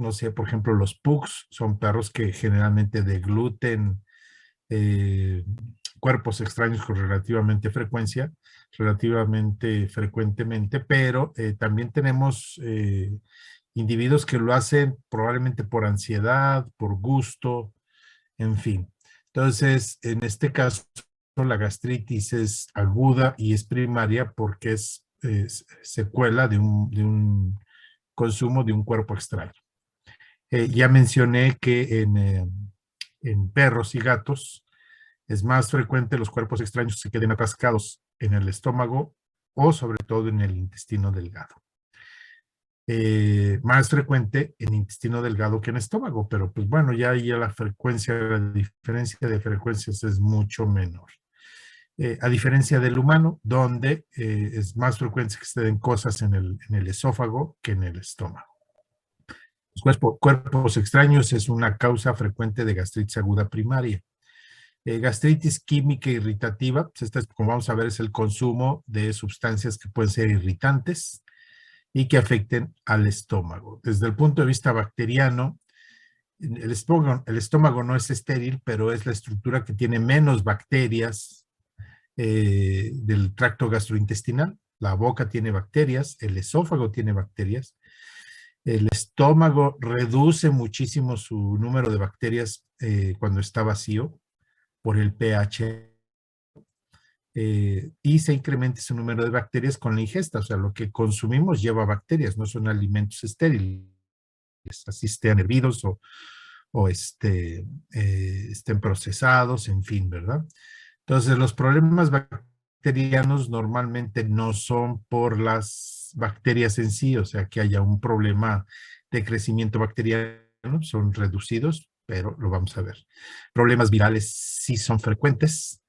no sé, por ejemplo, los pugs son perros que generalmente degluten eh, cuerpos extraños con relativamente frecuentemente, pero también tenemos individuos que lo hacen probablemente por ansiedad, por gusto, en fin. Entonces, en este caso, la gastritis es aguda y es primaria porque es secuela de un consumo de un cuerpo extraño. Ya mencioné que en perros y gatos es más frecuente los cuerpos extraños se queden atascados en el estómago o sobre todo en el intestino delgado. Más frecuente en intestino delgado que en estómago, pero pues bueno, ya la frecuencia, la diferencia de frecuencias es mucho menor. A diferencia del humano, donde es más frecuente que se den cosas en el esófago que en el estómago. Los cuerpos extraños es una causa frecuente de gastritis aguda primaria. Gastritis química irritativa, pues esta, como vamos a ver, es el consumo de sustancias que pueden ser irritantes y que afecten al estómago. Desde el punto de vista bacteriano, el estómago no es estéril, pero es la estructura que tiene menos bacterias del tracto gastrointestinal. La boca tiene bacterias, el esófago tiene bacterias. El estómago reduce muchísimo su número de bacterias cuando está vacío por el pH y se incrementa ese número de bacterias con la ingesta. O sea, lo que consumimos lleva bacterias, no son alimentos estériles, así estén hervidos o estén procesados, en fin, ¿verdad? Entonces, los problemas bacterianos normalmente no son por las bacterias en sí, o sea, que haya un problema de crecimiento bacteriano, son reducidos, pero lo vamos a ver. Problemas virales sí son frecuentes.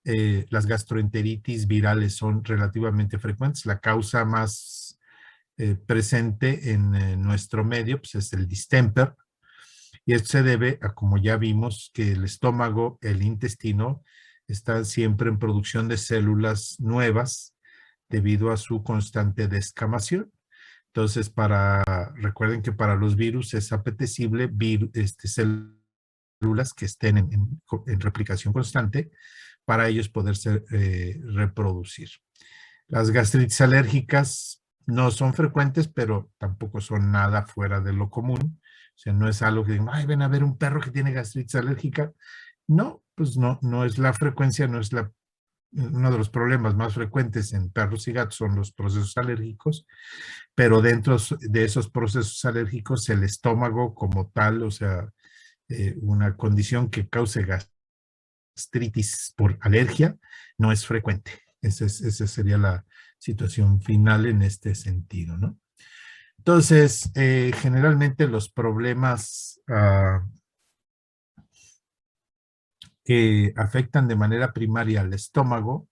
Las gastroenteritis virales son relativamente frecuentes. La causa más presente en nuestro medio pues, es el distemper. Y esto se debe a, como ya vimos, que el estómago, el intestino, está siempre en producción de células nuevas debido a su constante descamación. Entonces, recuerden que para los virus es apetecible células que estén en replicación constante para ellos poderse reproducir. Las gastritis alérgicas no son frecuentes, pero tampoco son nada fuera de lo común. O sea, no es algo que digan, ay, ven a ver un perro que tiene gastritis alérgica. No, pues no es la frecuencia, no es uno de los problemas más frecuentes en perros y gatos son los procesos alérgicos, pero dentro de esos procesos alérgicos, el estómago como tal, o sea, una condición que cause gastritis por alergia, no es frecuente. Esa sería la situación final en este sentido, ¿no? Entonces, generalmente los problemas que afectan de manera primaria al estómago,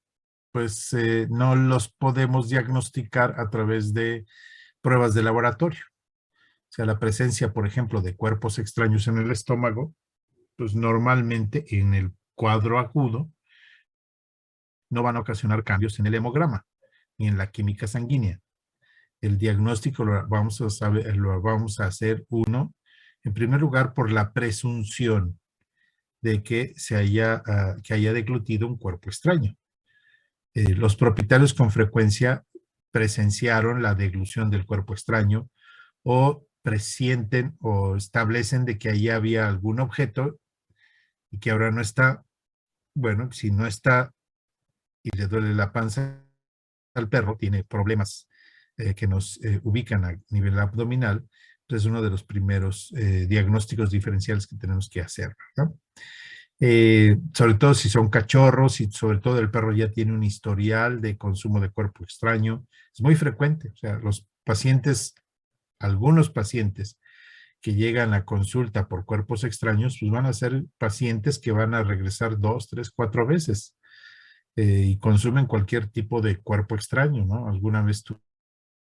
pues no los podemos diagnosticar a través de pruebas de laboratorio. O sea, la presencia, por ejemplo, de cuerpos extraños en el estómago, pues normalmente en el cuadro agudo no van a ocasionar cambios en el hemograma ni en la química sanguínea. El diagnóstico lo vamos a hacer en primer lugar, por la presunción de que que haya deglutido un cuerpo extraño. Los propietarios con frecuencia presenciaron la deglución del cuerpo extraño o presienten o establecen de que ahí había algún objeto y que ahora no está. Bueno, si no está y le duele la panza al perro, tiene problemas que nos ubican a nivel abdominal, pues es uno de los primeros diagnósticos diferenciales que tenemos que hacer, ¿no? Sobre todo si son cachorros y sobre todo el perro ya tiene un historial de consumo de cuerpo extraño, es muy frecuente. O sea, algunos pacientes que llegan a consulta por cuerpos extraños, pues van a ser pacientes que van a regresar 2, 3, 4 veces y consumen cualquier tipo de cuerpo extraño, ¿no? Alguna vez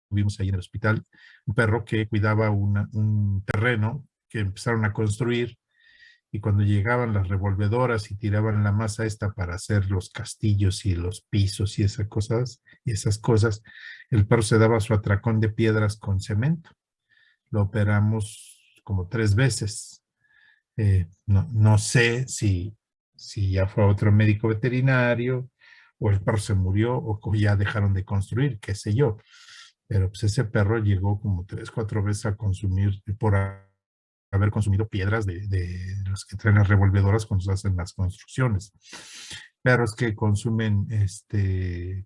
tuvimos ahí en el hospital un perro que cuidaba un terreno que empezaron a construir y cuando llegaban las revolvedoras y tiraban la masa esta para hacer los castillos y los pisos y esas cosas, el perro se daba su atracón de piedras con cemento. Lo operamos como 3 veces. No sé si ya fue a otro médico veterinario o el perro se murió o ya dejaron de construir, qué sé yo. Pero pues ese perro llegó como 3, 4 veces a consumir por haber consumido piedras de los que traen las revolvedoras cuando se hacen las construcciones. Perros que consumen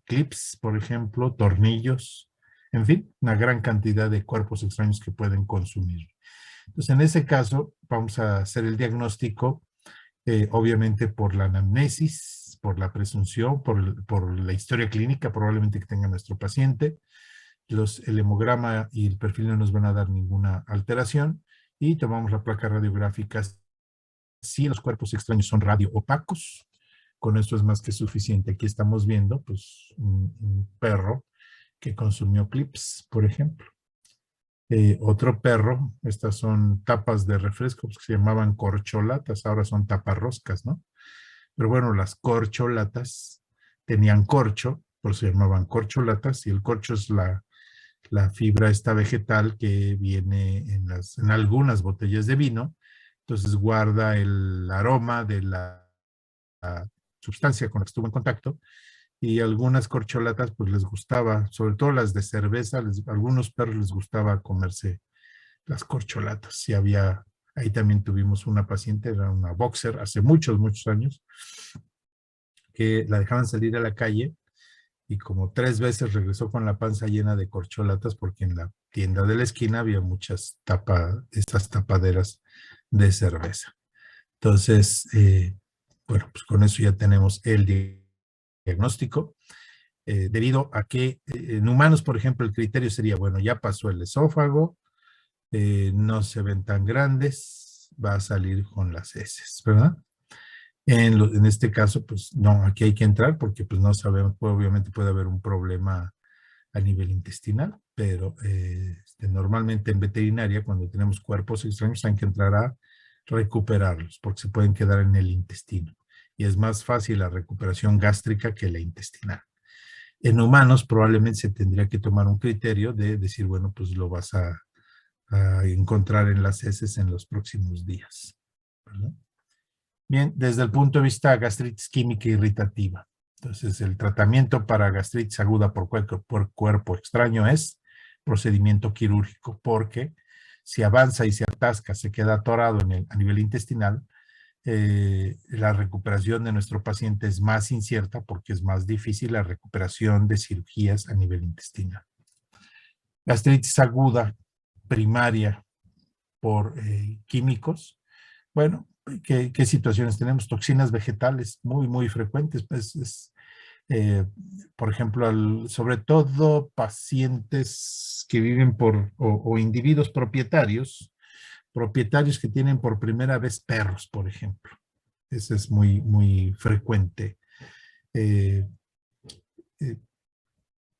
clips, por ejemplo, tornillos, en fin, una gran cantidad de cuerpos extraños que pueden consumir. Entonces, en ese caso, vamos a hacer el diagnóstico, obviamente por la anamnesis, por la presunción, por la historia clínica probablemente que tenga nuestro paciente. El hemograma y el perfil no nos van a dar ninguna alteración y tomamos la placa radiográfica. Si los cuerpos extraños son radioopacos, con esto es más que suficiente. Aquí estamos viendo pues un perro que consumió clips, por ejemplo. Otro perro, estas son tapas de refrescos que se llamaban corcholatas, ahora son taparroscas, ¿no? Pero bueno, las corcholatas tenían corcho, por eso se llamaban corcholatas, y el corcho es la fibra esta vegetal que viene en algunas botellas de vino, entonces guarda el aroma de la sustancia con la que estuvo en contacto, y algunas corcholatas pues les gustaba, sobre todo las de cerveza, algunos perros les gustaba comerse las corcholatas. Y ahí también tuvimos una paciente, era una boxer, hace muchos, muchos años, que la dejaban salir a la calle y como 3 veces regresó con la panza llena de corcholatas porque en la tienda de la esquina había muchas estas tapaderas de cerveza. Entonces, bueno, pues con eso ya tenemos el diagnóstico. Debido a que en humanos, por ejemplo, el criterio sería, bueno, ya pasó el esófago, no se ven tan grandes, va a salir con las heces, ¿verdad? En este caso, pues no, aquí hay que entrar porque pues no sabemos, obviamente puede haber un problema a nivel intestinal, pero normalmente en veterinaria, cuando tenemos cuerpos extraños, hay que entrar a recuperarlos porque se pueden quedar en el intestino. Y es más fácil la recuperación gástrica que la intestinal. En humanos probablemente se tendría que tomar un criterio de decir, bueno, pues lo vas a encontrar en las heces en los próximos días, ¿verdad? Bien, desde el punto de vista gastritis química irritativa. Entonces, el tratamiento para gastritis aguda por cuerpo extraño es procedimiento quirúrgico, porque si avanza y se atasca, se queda atorado a nivel intestinal, la recuperación de nuestro paciente es más incierta porque es más difícil la recuperación de cirugías a nivel intestinal. Gastritis aguda primaria por químicos. Bueno, ¿qué situaciones tenemos? Toxinas vegetales muy, muy frecuentes. Pues por ejemplo, sobre todo pacientes que viven o individuos propietarios que tienen por primera vez perros, por ejemplo. Ese es muy, muy frecuente. Eh, eh,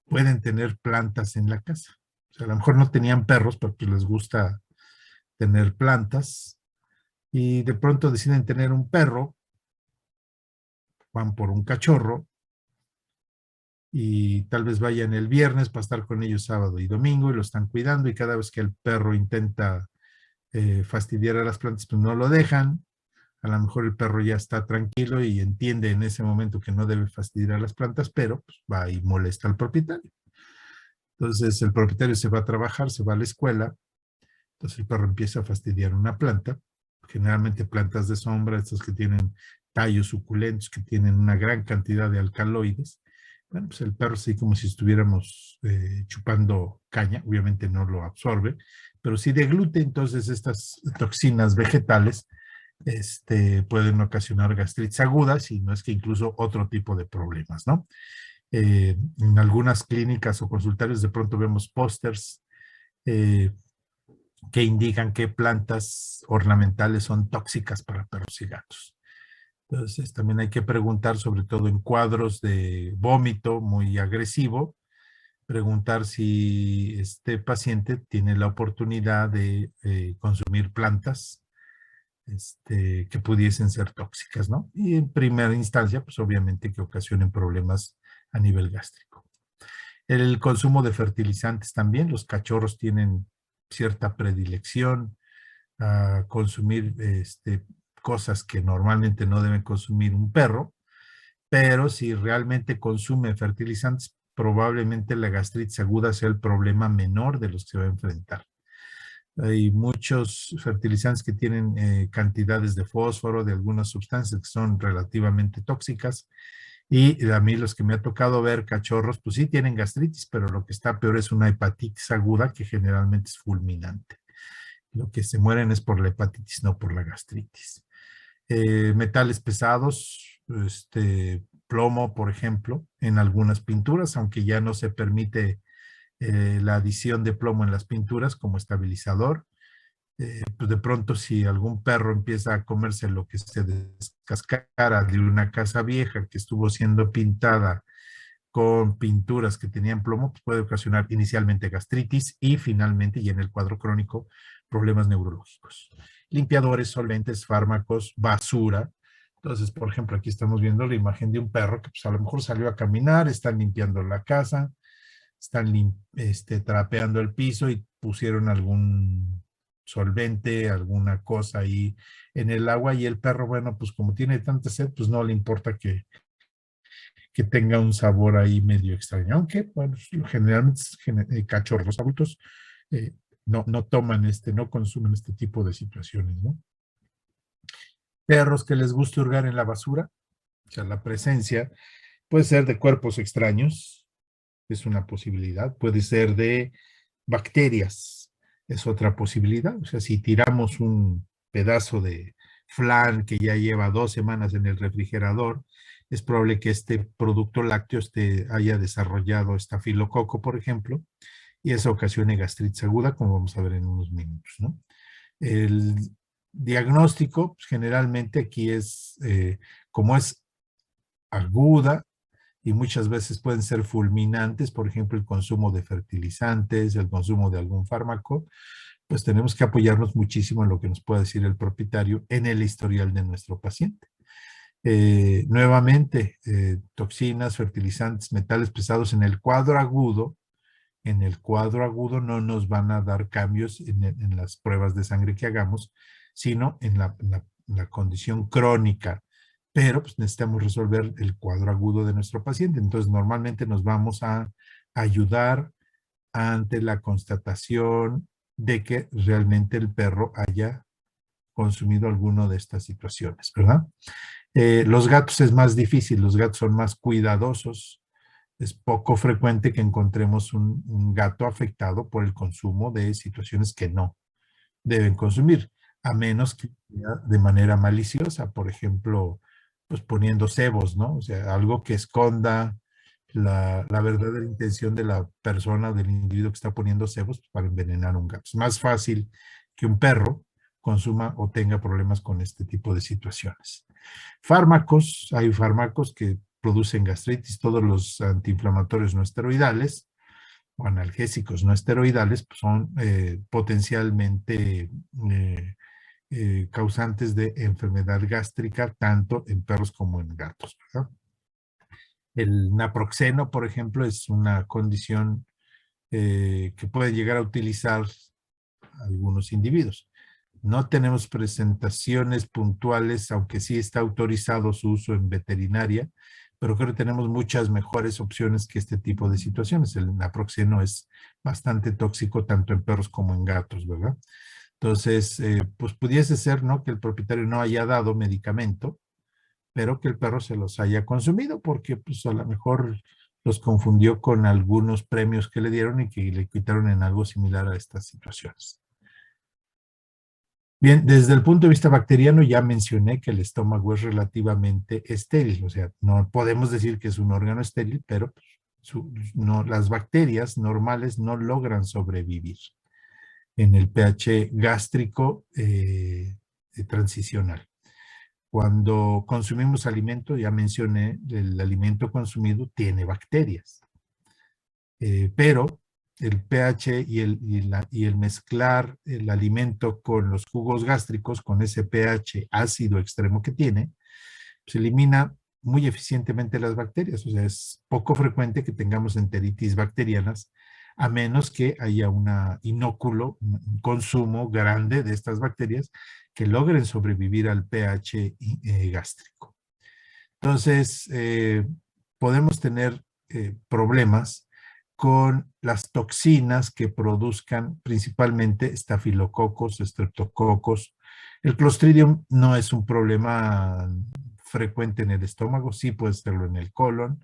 Pueden tener plantas en la casa. O sea, a lo mejor no tenían perros, pero pues les gusta tener plantas y de pronto deciden tener un perro, van por un cachorro y tal vez vayan el viernes para estar con ellos sábado y domingo y lo están cuidando y cada vez que el perro intenta fastidiar a las plantas, pues no lo dejan. A lo mejor el perro ya está tranquilo y entiende en ese momento que no debe fastidiar a las plantas, pero pues, va y molesta al propietario. Entonces el propietario se va a trabajar, se va a la escuela, entonces el perro empieza a fastidiar una planta, generalmente plantas de sombra, estas que tienen tallos suculentos, que tienen una gran cantidad de alcaloides. Bueno, pues el perro así como si estuviéramos chupando caña, obviamente no lo absorbe, pero sí degluta, entonces estas toxinas vegetales pueden ocasionar gastritis agudas y no es que incluso otro tipo de problemas, ¿no? En algunas clínicas o consultorios de pronto vemos pósters que indican qué plantas ornamentales son tóxicas para perros y gatos. Entonces también hay que preguntar, sobre todo en cuadros de vómito muy agresivo, preguntar si este paciente tiene la oportunidad de consumir plantas que pudiesen ser tóxicas, ¿no? Y en primera instancia, pues obviamente que ocasionen problemas a nivel gástrico. El consumo de fertilizantes también, los cachorros tienen cierta predilección a consumir cosas que normalmente no debe consumir un perro, pero si realmente consume fertilizantes, probablemente la gastritis aguda sea el problema menor de los que se va a enfrentar. Hay muchos fertilizantes que tienen cantidades de fósforo, de algunas sustancias que son relativamente tóxicas. Y a mí los que me ha tocado ver cachorros, pues sí tienen gastritis, pero lo que está peor es una hepatitis aguda que generalmente es fulminante. Lo que se mueren es por la hepatitis, no por la gastritis. Metales pesados, plomo, por ejemplo, en algunas pinturas, aunque ya no se permite la adición de plomo en las pinturas como estabilizador. Pues de pronto si algún perro empieza a comerse lo que se descascara de una casa vieja que estuvo siendo pintada con pinturas que tenían plomo, pues puede ocasionar inicialmente gastritis y finalmente, y en el cuadro crónico, problemas neurológicos. Limpiadores, solventes, fármacos, basura. Entonces, por ejemplo, aquí estamos viendo la imagen de un perro que pues, a lo mejor salió a caminar, están limpiando la casa, están trapeando el piso y pusieron algún solvente, alguna cosa ahí en el agua y el perro, bueno, pues como tiene tanta sed, pues no le importa que tenga un sabor ahí medio extraño, aunque, bueno, generalmente cachorros adultos no toman no consumen este tipo de situaciones, ¿no? Perros que les guste hurgar en la basura, o sea, la presencia puede ser de cuerpos extraños, es una posibilidad, puede ser de bacterias, es otra posibilidad, o sea, si tiramos un pedazo de flan que ya lleva 2 semanas en el refrigerador, es probable que este producto lácteo haya desarrollado estafilococo, por ejemplo, y eso ocasione gastritis aguda, como vamos a ver en unos minutos, ¿no? El diagnóstico, pues, generalmente aquí es, como es aguda, y muchas veces pueden ser fulminantes, por ejemplo, el consumo de fertilizantes, el consumo de algún fármaco, pues tenemos que apoyarnos muchísimo en lo que nos pueda decir el propietario en el historial de nuestro paciente. Nuevamente, toxinas, fertilizantes, metales pesados en el cuadro agudo no nos van a dar cambios en las pruebas de sangre que hagamos, sino en la condición crónica. Pero pues, necesitamos resolver el cuadro agudo de nuestro paciente. Entonces, normalmente nos vamos a ayudar ante la constatación de que realmente el perro haya consumido alguna de estas situaciones, ¿verdad? Los gatos es más difícil, los gatos son más cuidadosos. Es poco frecuente que encontremos un gato afectado por el consumo de situaciones que no deben consumir, a menos que sea de manera maliciosa, por ejemplo, pues poniendo cebos, ¿no? O sea, algo que esconda la verdadera intención de la persona, del individuo que está poniendo cebos para envenenar a un gato. Es más fácil que un perro consuma o tenga problemas con este tipo de situaciones. Fármacos, hay fármacos que producen gastritis, todos los antiinflamatorios no esteroidales o analgésicos no esteroidales pues son potencialmente causantes de enfermedad gástrica tanto en perros como en gatos, ¿verdad? El naproxeno, por ejemplo, es una condición que puede llegar a utilizar algunos individuos. No tenemos presentaciones puntuales, aunque sí está autorizado su uso en veterinaria, pero creo que tenemos muchas mejores opciones que este tipo de situaciones. El naproxeno es bastante tóxico tanto en perros como en gatos, ¿verdad? Entonces, pues pudiese ser, ¿no? Que el propietario no haya dado medicamento, pero que el perro se los haya consumido porque pues a lo mejor los confundió con algunos premios que le dieron y que le quitaron en algo similar a estas situaciones. Bien, desde el punto de vista bacteriano ya mencioné que el estómago es relativamente estéril, o sea, no podemos decir que es un órgano estéril, pero las bacterias normales no logran sobrevivir en el pH gástrico transicional. Cuando consumimos alimento, ya mencioné, el alimento consumido tiene bacterias, pero el pH y el mezclar el alimento con los jugos gástricos, con ese pH ácido extremo que tiene, se elimina muy eficientemente las bacterias. O sea, es poco frecuente que tengamos enteritis bacterianas a menos que haya un inóculo, un consumo grande de estas bacterias que logren sobrevivir al pH gástrico. Entonces, podemos tener problemas con las toxinas que produzcan principalmente estafilococos, estreptococos. El Clostridium no es un problema frecuente en el estómago, sí puede serlo en el colon.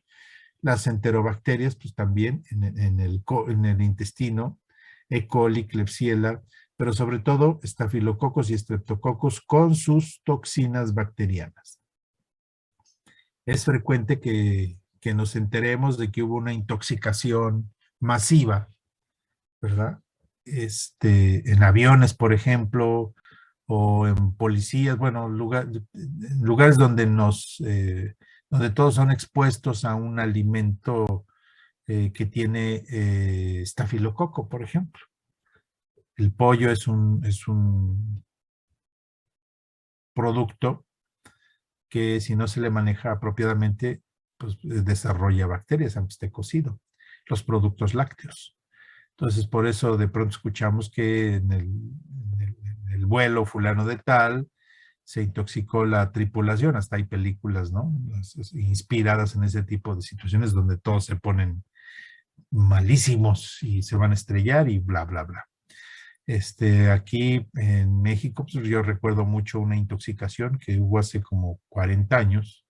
Las enterobacterias, pues también en el intestino, E. coli, Klebsiella, pero sobre todo estafilococos y estreptococos con sus toxinas bacterianas. Es frecuente que nos enteremos de que hubo una intoxicación masiva, ¿verdad? En aviones, por ejemplo, o en policías, bueno, lugares donde donde todos son expuestos a un alimento que tiene estafilococo, por ejemplo. El pollo es un producto que si no se le maneja apropiadamente, pues desarrolla bacterias, aunque esté cocido. Los productos lácteos. Entonces, por eso de pronto escuchamos que en el vuelo fulano de tal se intoxicó la tripulación. Hasta hay películas, ¿no? Inspiradas en ese tipo de situaciones donde todos se ponen malísimos y se van a estrellar y bla, bla, bla. Aquí en México, pues yo recuerdo mucho una intoxicación que hubo hace como 40 años,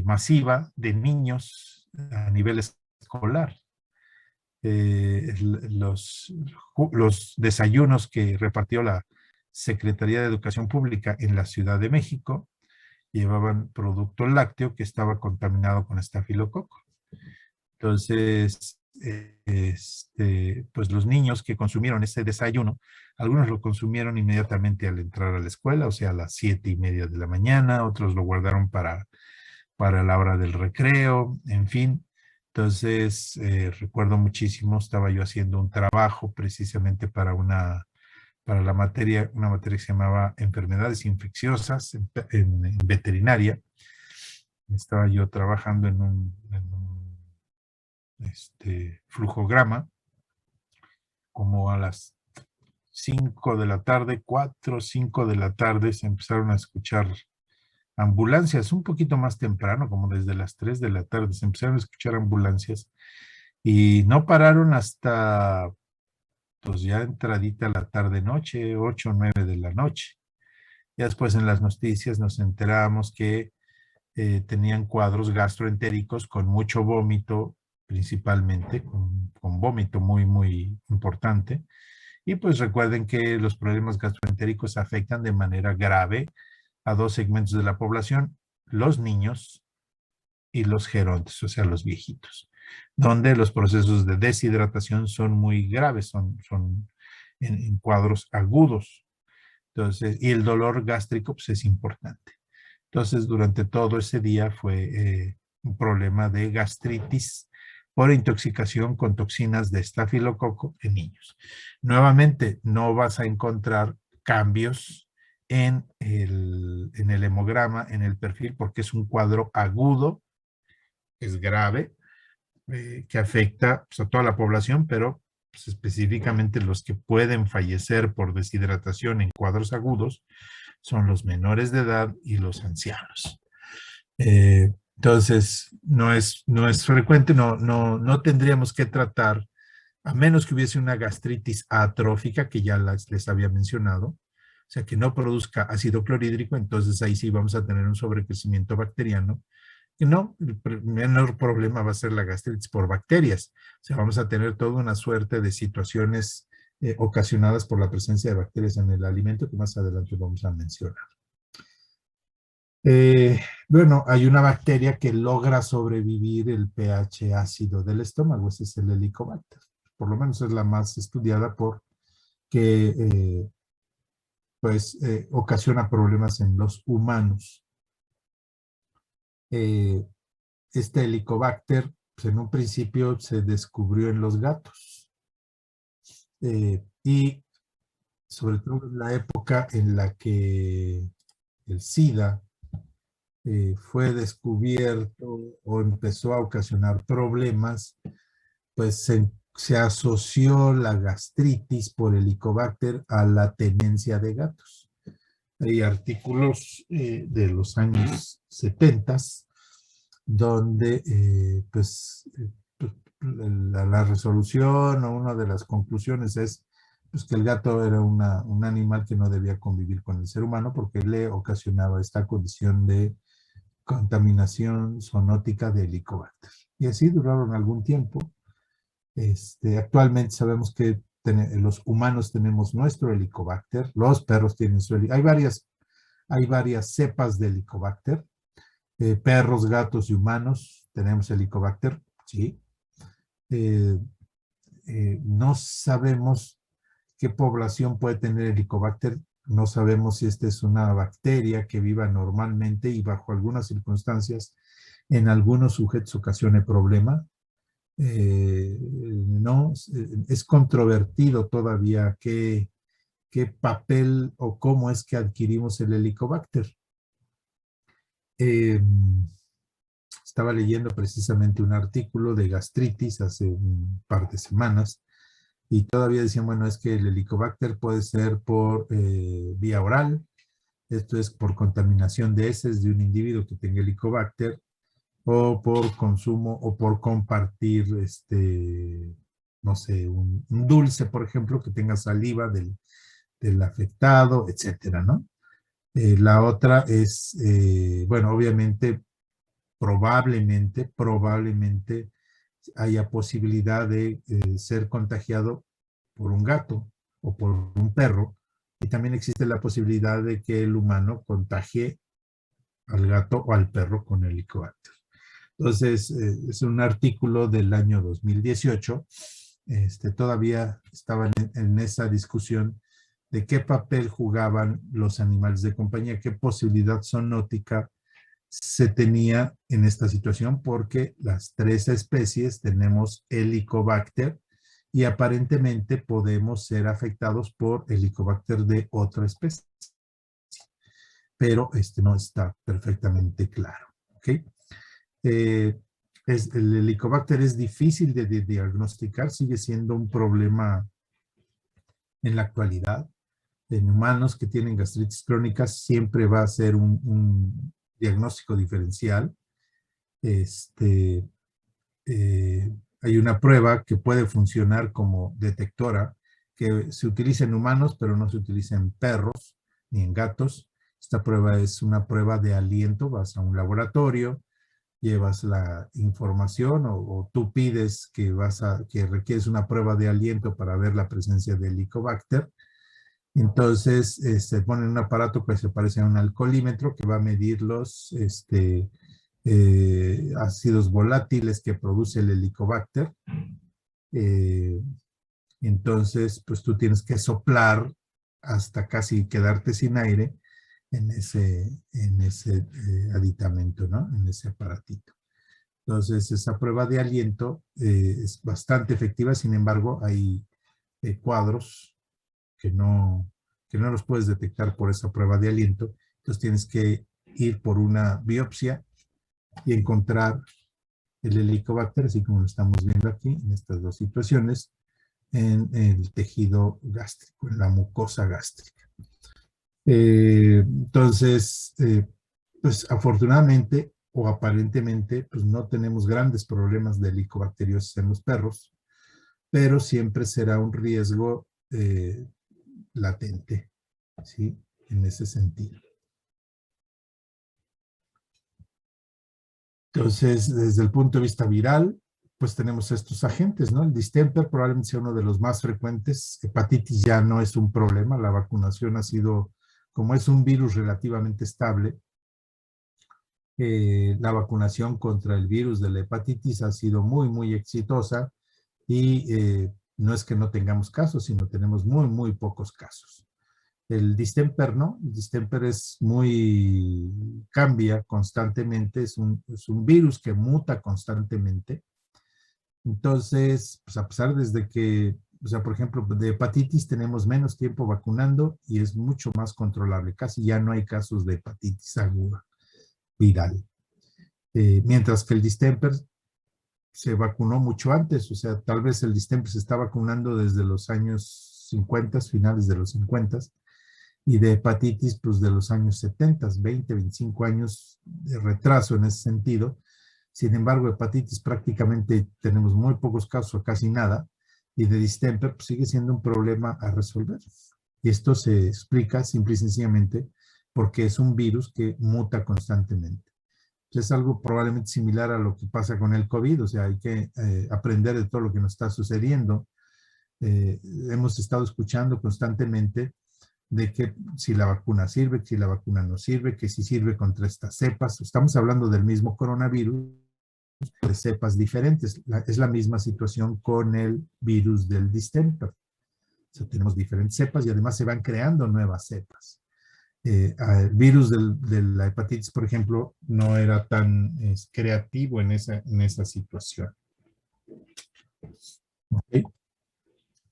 masiva de niños a nivel escolar. Los desayunos que repartió la Secretaría de Educación Pública en la Ciudad de México llevaban producto lácteo que estaba contaminado con estafilococo. Entonces, pues los niños que consumieron ese desayuno, algunos lo consumieron inmediatamente al entrar a la escuela, o sea, a las 7:30 de la mañana, otros lo guardaron para la hora del recreo, en fin. Entonces, recuerdo muchísimo, estaba yo haciendo un trabajo precisamente para una materia que se llamaba enfermedades infecciosas en veterinaria. Estaba yo trabajando en un flujograma, como a las 5 de la tarde, 4 o 5 de la tarde, se empezaron a escuchar ambulancias, un poquito más temprano, como desde las 3 de la tarde, se empezaron a escuchar ambulancias y no pararon hasta, pues ya entradita la tarde-noche, 8 o 9 de la noche. Ya después en las noticias nos enteramos que tenían cuadros gastroentéricos con mucho vómito, principalmente, con vómito muy, muy importante. Y pues recuerden que los problemas gastroentéricos afectan de manera grave a dos segmentos de la población, los niños y los gerontes, o sea, los viejitos, donde los procesos de deshidratación son muy graves, son en cuadros agudos. Entonces, y el dolor gástrico pues, es importante. Entonces, durante todo ese día fue un problema de gastritis por intoxicación con toxinas de estafilococo en niños. Nuevamente, no vas a encontrar cambios en el hemograma, en el perfil, porque es un cuadro agudo, es grave, que afecta pues, a toda la población, pero pues, específicamente los que pueden fallecer por deshidratación en cuadros agudos son los menores de edad y los ancianos. Entonces, no es frecuente, no tendríamos que tratar, a menos que hubiese una gastritis atrófica, que ya les había mencionado, o sea, que no produzca ácido clorhídrico, entonces ahí sí vamos a tener un sobrecrecimiento bacteriano. Y no, el menor problema va a ser la gastritis por bacterias. O sea, vamos a tener toda una suerte de situaciones ocasionadas por la presencia de bacterias en el alimento que más adelante vamos a mencionar. Bueno, hay una bacteria que logra sobrevivir el pH ácido del estómago, ese es el Helicobacter. Por lo menos es la más estudiada porque ocasiona problemas en los humanos. Este Helicobacter, pues en un principio se descubrió en los gatos. Y sobre todo en la época en la que el SIDA fue descubierto o empezó a ocasionar problemas, pues se se asoció la gastritis por Helicobacter a la tenencia de gatos. Hay artículos de los años 70 donde la resolución o una de las conclusiones es pues, que el gato era un animal que no debía convivir con el ser humano porque le ocasionaba esta condición de contaminación zoonótica de Helicobacter. Y así duraron algún tiempo. Actualmente sabemos que los humanos tenemos nuestro Helicobacter, los perros tienen su Helicobacter. Hay varias cepas de Helicobacter. Perros, gatos y humanos tenemos Helicobacter, sí. No sabemos qué población puede tener Helicobacter. No sabemos si esta es una bacteria que viva normalmente y bajo algunas circunstancias en algunos sujetos ocasione problema. No, es controvertido todavía qué papel o cómo es que adquirimos el Helicobacter. Estaba leyendo precisamente un artículo de gastritis hace un par de semanas y todavía decían, bueno, es que el Helicobacter puede ser por vía oral, esto es por contaminación de heces de un individuo que tenga Helicobacter, o por consumo o por compartir, no sé, un dulce, por ejemplo, que tenga saliva del afectado, etcétera, ¿no? La otra es, bueno, obviamente, probablemente haya posibilidad de ser contagiado por un gato o por un perro, y también existe la posibilidad de que el humano contagie al gato o al perro con Helicobacter. Entonces, es un artículo del año 2018. Todavía estaban en esa discusión de qué papel jugaban los animales de compañía, qué posibilidad zoonótica se tenía en esta situación, porque las tres especies tenemos Helicobacter y aparentemente podemos ser afectados por Helicobacter de otra especie, pero no está perfectamente claro. ¿Ok? El Helicobacter es difícil de diagnosticar, sigue siendo un problema en la actualidad. En humanos que tienen gastritis crónica siempre va a ser un diagnóstico diferencial. Hay una prueba que puede funcionar como detectora, que se utiliza en humanos, pero no se utiliza en perros ni en gatos. Esta prueba es una prueba de aliento, vas a un laboratorio, llevas la información o tú pides que requieres una prueba de aliento para ver la presencia de Helicobacter. Entonces, se pone un aparato que se parece a un alcoholímetro que va a medir los ácidos volátiles que produce el Helicobacter. Entonces, pues tú tienes que soplar hasta casi quedarte sin aire en ese aditamento, ¿no? En ese aparatito. Entonces, esa prueba de aliento es bastante efectiva, sin embargo, hay cuadros que no los puedes detectar por esa prueba de aliento, entonces tienes que ir por una biopsia y encontrar el Helicobacter, así como lo estamos viendo aquí, en estas dos situaciones, en el tejido gástrico, en la mucosa gástrica. Entonces, pues afortunadamente o aparentemente, pues no tenemos grandes problemas de helicobacteriosis en los perros, pero siempre será un riesgo latente, ¿sí? En ese sentido. Entonces, desde el punto de vista viral, pues tenemos estos agentes, ¿no? El distemper probablemente sea uno de los más frecuentes. Hepatitis ya no es un problema. La vacunación ha sido, como es un virus relativamente estable, la vacunación contra el virus de la hepatitis ha sido muy exitosa y no es que no tengamos casos, sino tenemos muy pocos casos. El distemper, ¿no? El distemper cambia constantemente, es un virus que muta constantemente. Entonces, pues a pesar desde que, o sea, por ejemplo, de hepatitis tenemos menos tiempo vacunando y es mucho más controlable. Casi ya no hay casos de hepatitis aguda viral. Mientras que el distemper se vacunó mucho antes, o sea, tal vez el distemper se está vacunando desde los años 50, finales de los 50, y de hepatitis, pues de los años 70, 20, 25 años de retraso en ese sentido. Sin embargo, hepatitis prácticamente tenemos muy pocos casos o casi nada, y de distemper pues, sigue siendo un problema a resolver. Y esto se explica simple y sencillamente porque es un virus que muta constantemente. Es algo probablemente similar a lo que pasa con el COVID, o sea, hay que aprender de todo lo que nos está sucediendo. Hemos estado escuchando constantemente de que si la vacuna sirve, que si la vacuna no sirve, que si sirve contra estas cepas. Estamos hablando del mismo coronavirus, de cepas diferentes. Es la misma situación con el virus del distemper. O sea, tenemos diferentes cepas y además se van creando nuevas cepas. El virus de la hepatitis, por ejemplo, no era tan creativo en esa situación. ¿Okay?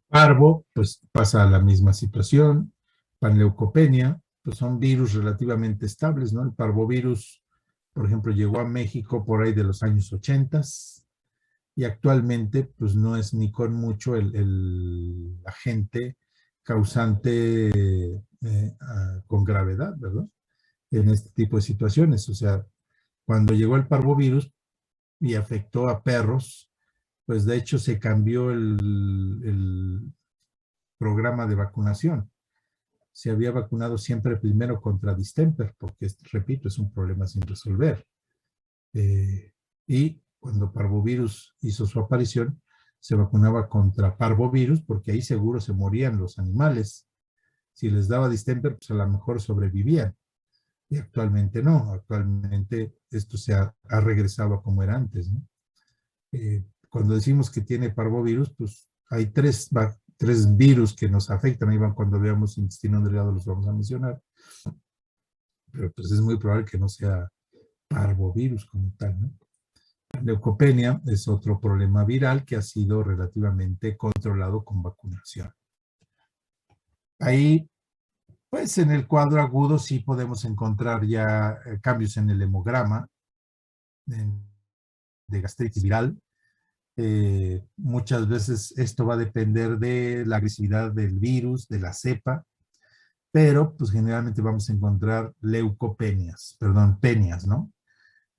Parvo, pues pasa la misma situación. Panleucopenia, pues son virus relativamente estables, ¿no? El parvovirus, por ejemplo, llegó a México por ahí de los años 80 y actualmente, pues no es ni con mucho el agente causante con gravedad, ¿verdad? En este tipo de situaciones. O sea, cuando llegó el parvovirus y afectó a perros, pues de hecho se cambió el programa de vacunación. Se había vacunado siempre primero contra distemper, porque, repito, es un problema sin resolver. Y cuando parvovirus hizo su aparición, se vacunaba contra parvovirus, porque ahí seguro se morían los animales. Si les daba distemper, pues a lo mejor sobrevivían. Y actualmente no, actualmente esto se ha regresado a como era antes, ¿no? Cuando decimos que tiene parvovirus, pues hay tres virus que nos afectan. Ahí van, cuando veamos intestino delgado los vamos a mencionar. Pero pues es muy probable que no sea parvovirus como tal, ¿no? La leucopenia es otro problema viral que ha sido relativamente controlado con vacunación. Ahí, pues en el cuadro agudo sí podemos encontrar ya cambios en el hemograma de gastritis viral. Muchas veces esto va a depender de la agresividad del virus, de la cepa, pero pues generalmente vamos a encontrar penias, ¿no?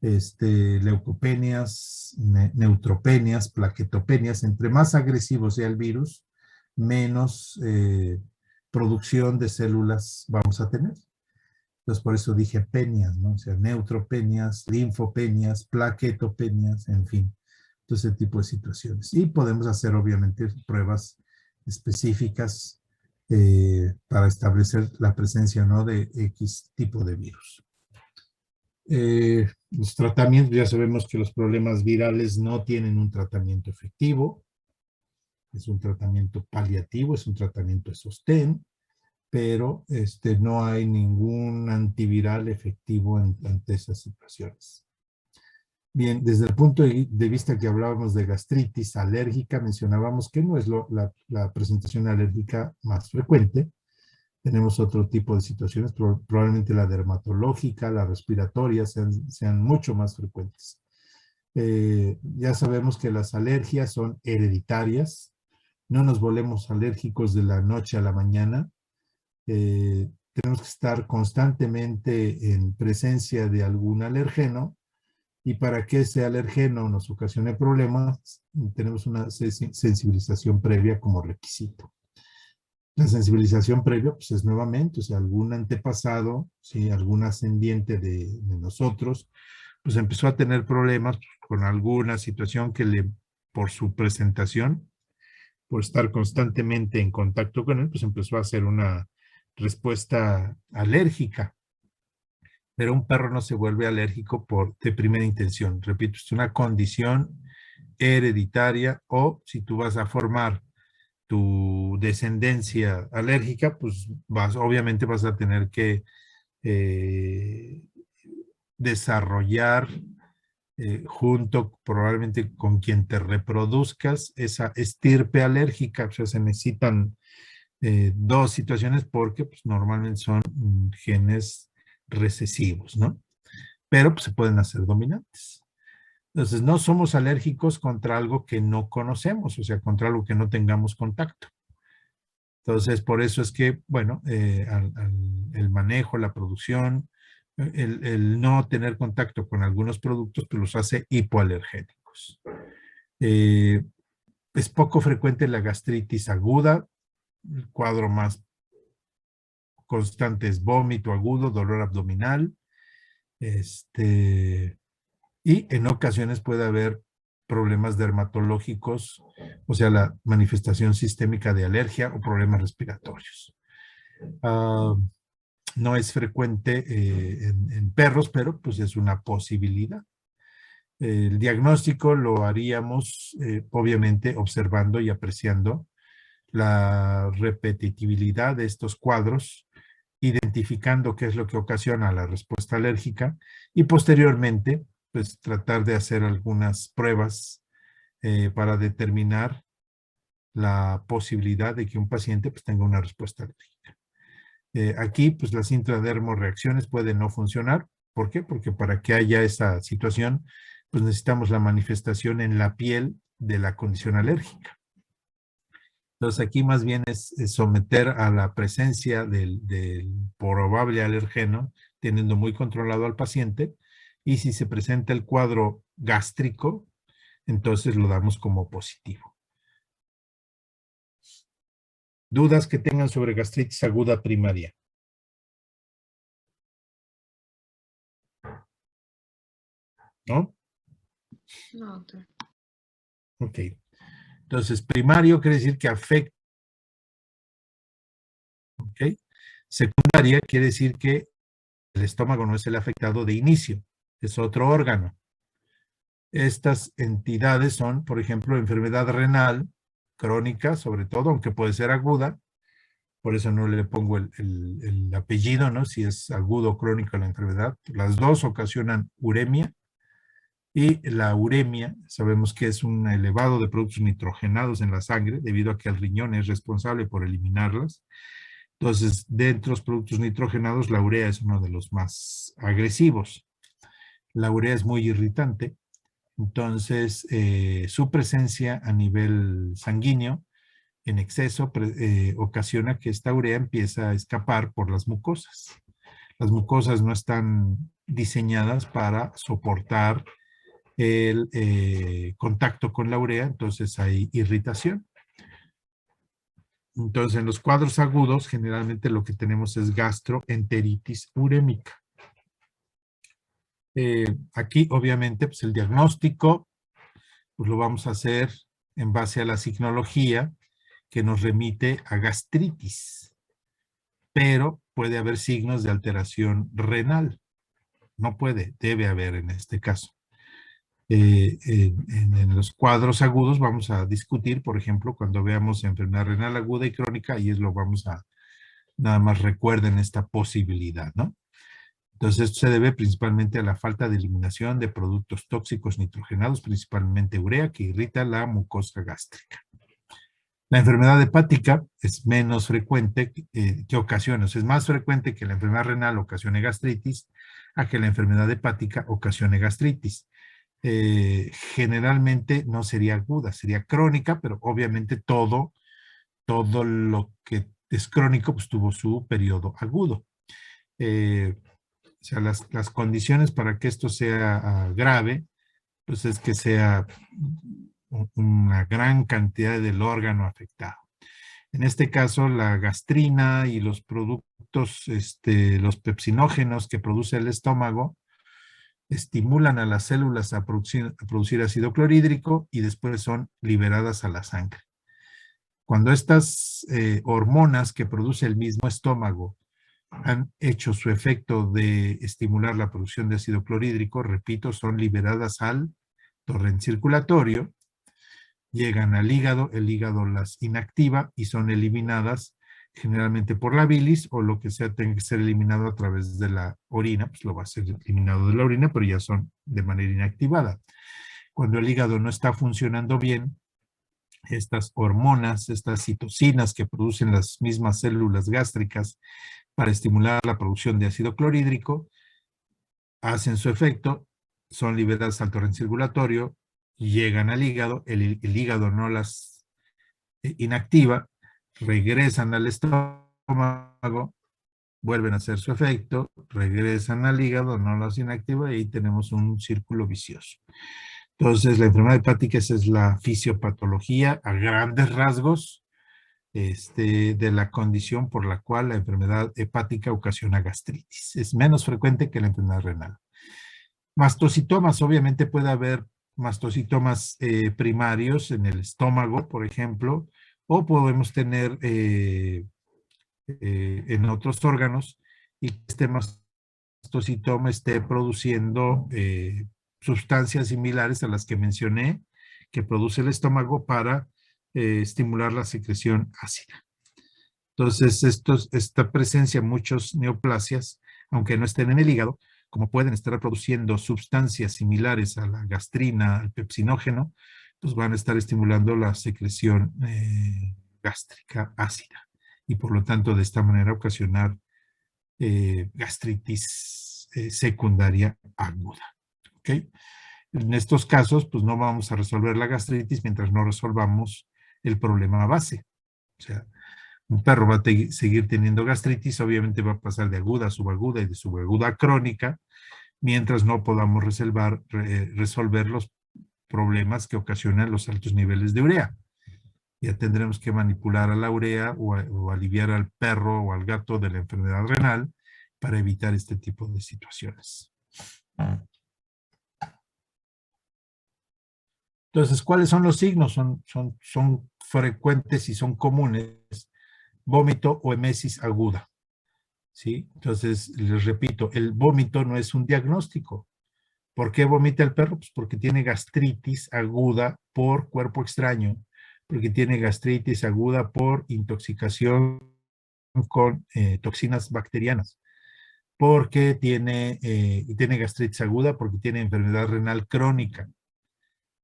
Leucopenias, neutropenias, plaquetopenias. Entre más agresivo sea el virus, menos producción de células vamos a tener. Entonces, por eso dije penias, ¿no? O sea, neutropenias, linfopenias, plaquetopenias, en fin, todo ese tipo de situaciones. Y podemos hacer, obviamente, pruebas específicas para establecer la presencia o no de X tipo de virus. Los tratamientos, ya sabemos que los problemas virales no tienen un tratamiento efectivo, es un tratamiento paliativo, es un tratamiento de sostén, pero no hay ningún antiviral efectivo ante esas situaciones. Bien, desde el punto de vista que hablábamos de gastritis alérgica, mencionábamos que no es la presentación alérgica más frecuente. Tenemos otro tipo de situaciones, probablemente la dermatológica, la respiratoria sean mucho más frecuentes. Ya sabemos que las alergias son hereditarias. No nos volvemos alérgicos de la noche a la mañana. Tenemos que estar constantemente en presencia de algún alergeno, y para que ese alergeno nos ocasione problemas, tenemos una sensibilización previa como requisito. La sensibilización previa, pues es nuevamente, o sea, algún antepasado, ¿sí? Algún ascendiente de nosotros, pues empezó a tener problemas con alguna situación que por su presentación, por estar constantemente en contacto con él, pues empezó a hacer una respuesta alérgica. Pero un perro no se vuelve alérgico de primera intención. Repito, es una condición hereditaria, o si tú vas a formar tu descendencia alérgica, pues obviamente vas a tener que desarrollar junto probablemente con quien te reproduzcas esa estirpe alérgica. O sea, se necesitan dos situaciones porque pues, normalmente son genes recesivos, ¿no? Pero pues, se pueden hacer dominantes. Entonces, no somos alérgicos contra algo que no conocemos, o sea, contra algo que no tengamos contacto. Entonces, por eso es que, bueno, el manejo, la producción, el no tener contacto con algunos productos, pues los hace hipoalergénicos. Eh, es poco frecuente la gastritis aguda. El cuadro más constante es vómito agudo, dolor abdominal, y en ocasiones puede haber problemas dermatológicos, o sea, la manifestación sistémica de alergia o problemas respiratorios. Uh, no es frecuente en perros, pero pues es una posibilidad. El diagnóstico lo haríamos, obviamente, observando y apreciando la repetitividad de estos cuadros, identificando qué es lo que ocasiona la respuesta alérgica y posteriormente, pues tratar de hacer algunas pruebas para determinar la posibilidad de que un paciente pues, tenga una respuesta alérgica. Aquí, pues las intradermorreacciones pueden no funcionar. ¿Por qué? Porque para que haya esa situación, pues necesitamos la manifestación en la piel de la condición alérgica. Entonces aquí más bien es someter a la presencia del probable alergeno, teniendo muy controlado al paciente, y si se presenta el cuadro gástrico, entonces lo damos como positivo. ¿Dudas que tengan sobre gastritis aguda primaria? ¿No? No, doctor. Ok. Entonces, primario quiere decir que afecta. ¿Ok? Secundaria quiere decir que el estómago no es el afectado de inicio, es otro órgano. Estas entidades son, por ejemplo, enfermedad renal crónica, sobre todo, aunque puede ser aguda, por eso no le pongo el apellido, ¿no? Si es agudo o crónica la enfermedad. Las dos ocasionan uremia, y la uremia sabemos que es un elevado de productos nitrogenados en la sangre, debido a que el riñón es responsable por eliminarlas. Entonces, dentro de los productos nitrogenados, la urea es uno de los más agresivos. La urea es muy irritante, entonces su presencia a nivel sanguíneo en exceso ocasiona que esta urea empieza a escapar por las mucosas. Las mucosas no están diseñadas para soportar el contacto con la urea, entonces hay irritación. Entonces, en los cuadros agudos, generalmente lo que tenemos es gastroenteritis urémica. Aquí, obviamente, pues el diagnóstico pues lo vamos a hacer en base a la signología que nos remite a gastritis, pero puede haber signos de alteración renal. No puede, debe haber en este caso. En los cuadros agudos vamos a discutir, por ejemplo, cuando veamos enfermedad renal aguda y crónica, y es lo vamos a, nada más recuerden esta posibilidad, ¿no? Entonces, esto se debe principalmente a la falta de eliminación de productos tóxicos nitrogenados, principalmente urea, que irrita la mucosa gástrica. La enfermedad hepática es menos frecuente que ocasiona, es más frecuente que la enfermedad renal ocasione gastritis, a que la enfermedad hepática ocasione gastritis. Generalmente no sería aguda, sería crónica, pero obviamente todo lo que es crónico pues tuvo su periodo agudo. O sea, las condiciones para que esto sea grave, pues es que sea una gran cantidad del órgano afectado. En este caso, la gastrina y los productos, los pepsinógenos que produce el estómago, estimulan a las células a producir ácido clorhídrico y después son liberadas a la sangre. Cuando estas hormonas que produce el mismo estómago han hecho su efecto de estimular la producción de ácido clorhídrico, repito, son liberadas al torrente circulatorio, llegan al hígado, el hígado las inactiva y son eliminadas generalmente por la bilis, o lo que sea tenga que ser eliminado a través de la orina, pues lo va a ser eliminado de la orina, pero ya son de manera inactivada. Cuando el hígado no está funcionando bien, estas hormonas, estas citocinas que producen las mismas células gástricas para estimular la producción de ácido clorhídrico, hacen su efecto, son liberadas al torrente circulatorio, llegan al hígado, el hígado no las inactiva, regresan al estómago, vuelven a hacer su efecto, regresan al hígado, no las inactiva y ahí tenemos un círculo vicioso. Entonces, la enfermedad hepática esa es la fisiopatología a grandes rasgos de la condición por la cual la enfermedad hepática ocasiona gastritis. Es menos frecuente que la enfermedad renal. Mastocitomas, obviamente puede haber mastocitomas primarios en el estómago, por ejemplo, o podemos tener en otros órganos y que este mastocitoma esté produciendo sustancias similares a las que mencioné que produce el estómago para estimular la secreción ácida. Entonces, esta presencia de muchos neoplasias, aunque no estén en el hígado, como pueden estar produciendo sustancias similares a la gastrina, al pepsinógeno, pues van a estar estimulando la secreción gástrica ácida y por lo tanto de esta manera ocasionar gastritis secundaria aguda. ¿Okay? En estos casos, pues no vamos a resolver la gastritis mientras no resolvamos el problema base. O sea, un perro va a seguir teniendo gastritis, obviamente va a pasar de aguda a subaguda y de subaguda a crónica, mientras no podamos resolver los problemas que ocasionan los altos niveles de urea. Ya tendremos que manipular a la urea o aliviar al perro o al gato de la enfermedad renal para evitar este tipo de situaciones. Entonces, ¿cuáles son los signos? Son frecuentes y son comunes. Vómito o emesis aguda. ¿Sí? Entonces, les repito, el vómito no es un diagnóstico. ¿Por qué vomita el perro? Pues porque tiene gastritis aguda por cuerpo extraño, porque tiene gastritis aguda por intoxicación con toxinas bacterianas, porque tiene gastritis aguda, porque tiene enfermedad renal crónica.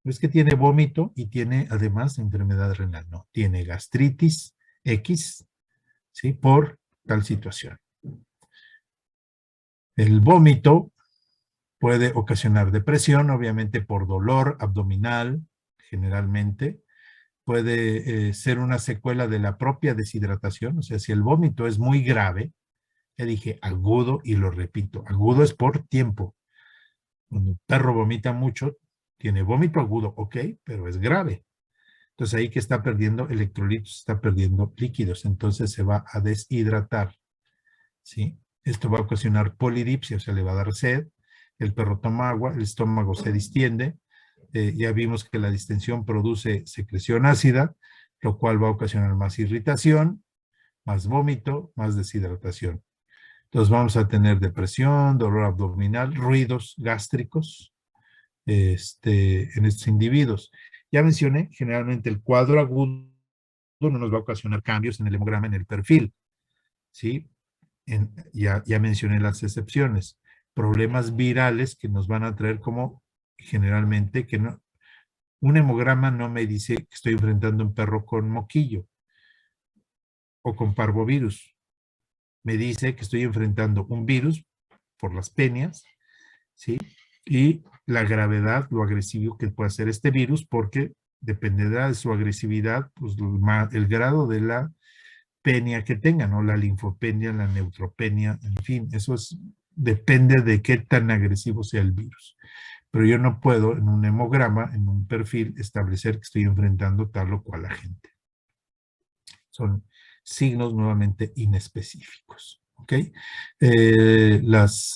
No es que tiene vómito y tiene además enfermedad renal, no, tiene gastritis X, ¿sí? Por tal situación. El vómito puede ocasionar depresión, obviamente por dolor abdominal, generalmente. Puede ser una secuela de la propia deshidratación, o sea, si el vómito es muy grave, ya dije agudo y lo repito, agudo es por tiempo. Cuando un perro vomita mucho, tiene vómito agudo, ok, pero es grave. Entonces ahí que está perdiendo electrolitos, está perdiendo líquidos, entonces se va a deshidratar, ¿sí? Esto va a ocasionar polidipsia, o sea, le va a dar sed, el perro toma agua, el estómago se distiende, ya vimos que la distensión produce secreción ácida, lo cual va a ocasionar más irritación, más vómito, más deshidratación. Entonces vamos a tener depresión, dolor abdominal, ruidos gástricos en estos individuos. Ya mencioné, generalmente el cuadro agudo no nos va a ocasionar cambios en el hemograma, en el perfil, ¿sí? Ya mencioné las excepciones. Problemas virales que nos van a traer como generalmente que no, un hemograma no me dice que estoy enfrentando un perro con moquillo o con parvovirus. Me dice que estoy enfrentando un virus por las penias, ¿sí? Y la gravedad, lo agresivo que puede ser este virus, porque dependerá de su agresividad, pues el grado de la penia que tenga, ¿no? La linfopenia, la neutropenia, en fin, eso depende de qué tan agresivo sea el virus. Pero yo no puedo en un hemograma, en un perfil, establecer que estoy enfrentando tal o cual agente. Son signos nuevamente inespecíficos. ¿Ok? Las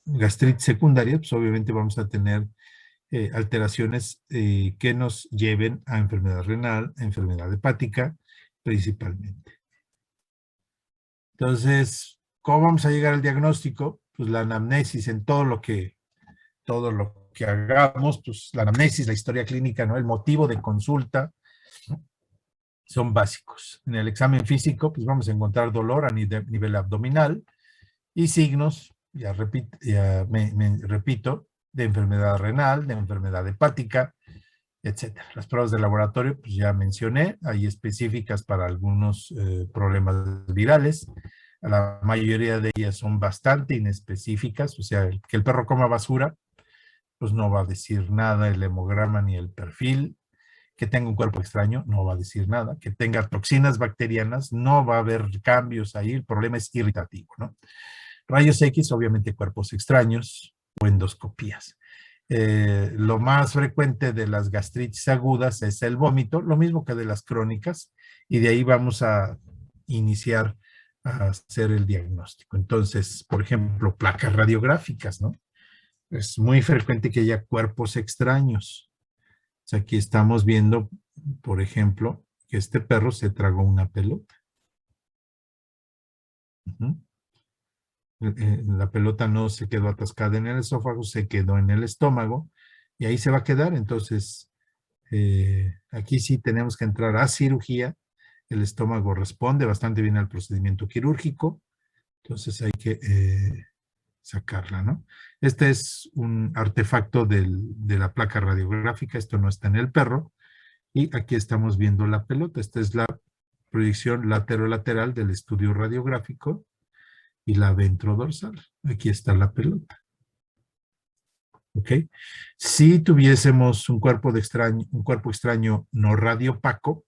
gastritis secundarias, pues obviamente vamos a tener alteraciones que nos lleven a enfermedad renal, a enfermedad hepática, principalmente. Entonces, ¿cómo vamos a llegar al diagnóstico? Pues la anamnesis en todo lo que hagamos, pues la anamnesis, la historia clínica, ¿no? El motivo de consulta son básicos. En el examen físico, pues vamos a encontrar dolor a nivel abdominal y signos, repito, de enfermedad renal, de enfermedad hepática, etcétera. Las pruebas de laboratorio, pues ya mencioné, hay específicas para algunos problemas virales. La mayoría de ellas son bastante inespecíficas, o sea, que el perro coma basura, pues no va a decir nada el hemograma ni el perfil. Que tenga un cuerpo extraño, no va a decir nada. Que tenga toxinas bacterianas, no va a haber cambios ahí. El problema es irritativo, ¿no? Rayos X, obviamente cuerpos extraños o endoscopías. Lo más frecuente de las gastritis agudas es el vómito, lo mismo que de las crónicas, y de ahí vamos a iniciar a hacer el diagnóstico. Entonces, por ejemplo, placas radiográficas, ¿no? Es muy frecuente que haya cuerpos extraños. O sea, aquí estamos viendo, por ejemplo, que este perro se tragó una pelota. La pelota no se quedó atascada en el esófago, se quedó en el estómago y ahí se va a quedar. Entonces, aquí sí tenemos que entrar a cirugía. El estómago responde bastante bien al procedimiento quirúrgico. Entonces hay que sacarla, ¿no? Este es un artefacto de la placa radiográfica. Esto no está en el perro. Y aquí estamos viendo la pelota. Esta es la proyección lateral del estudio radiográfico y la ventrodorsal. Aquí está la pelota. ¿Ok? Si tuviésemos un cuerpo extraño no radiopaco,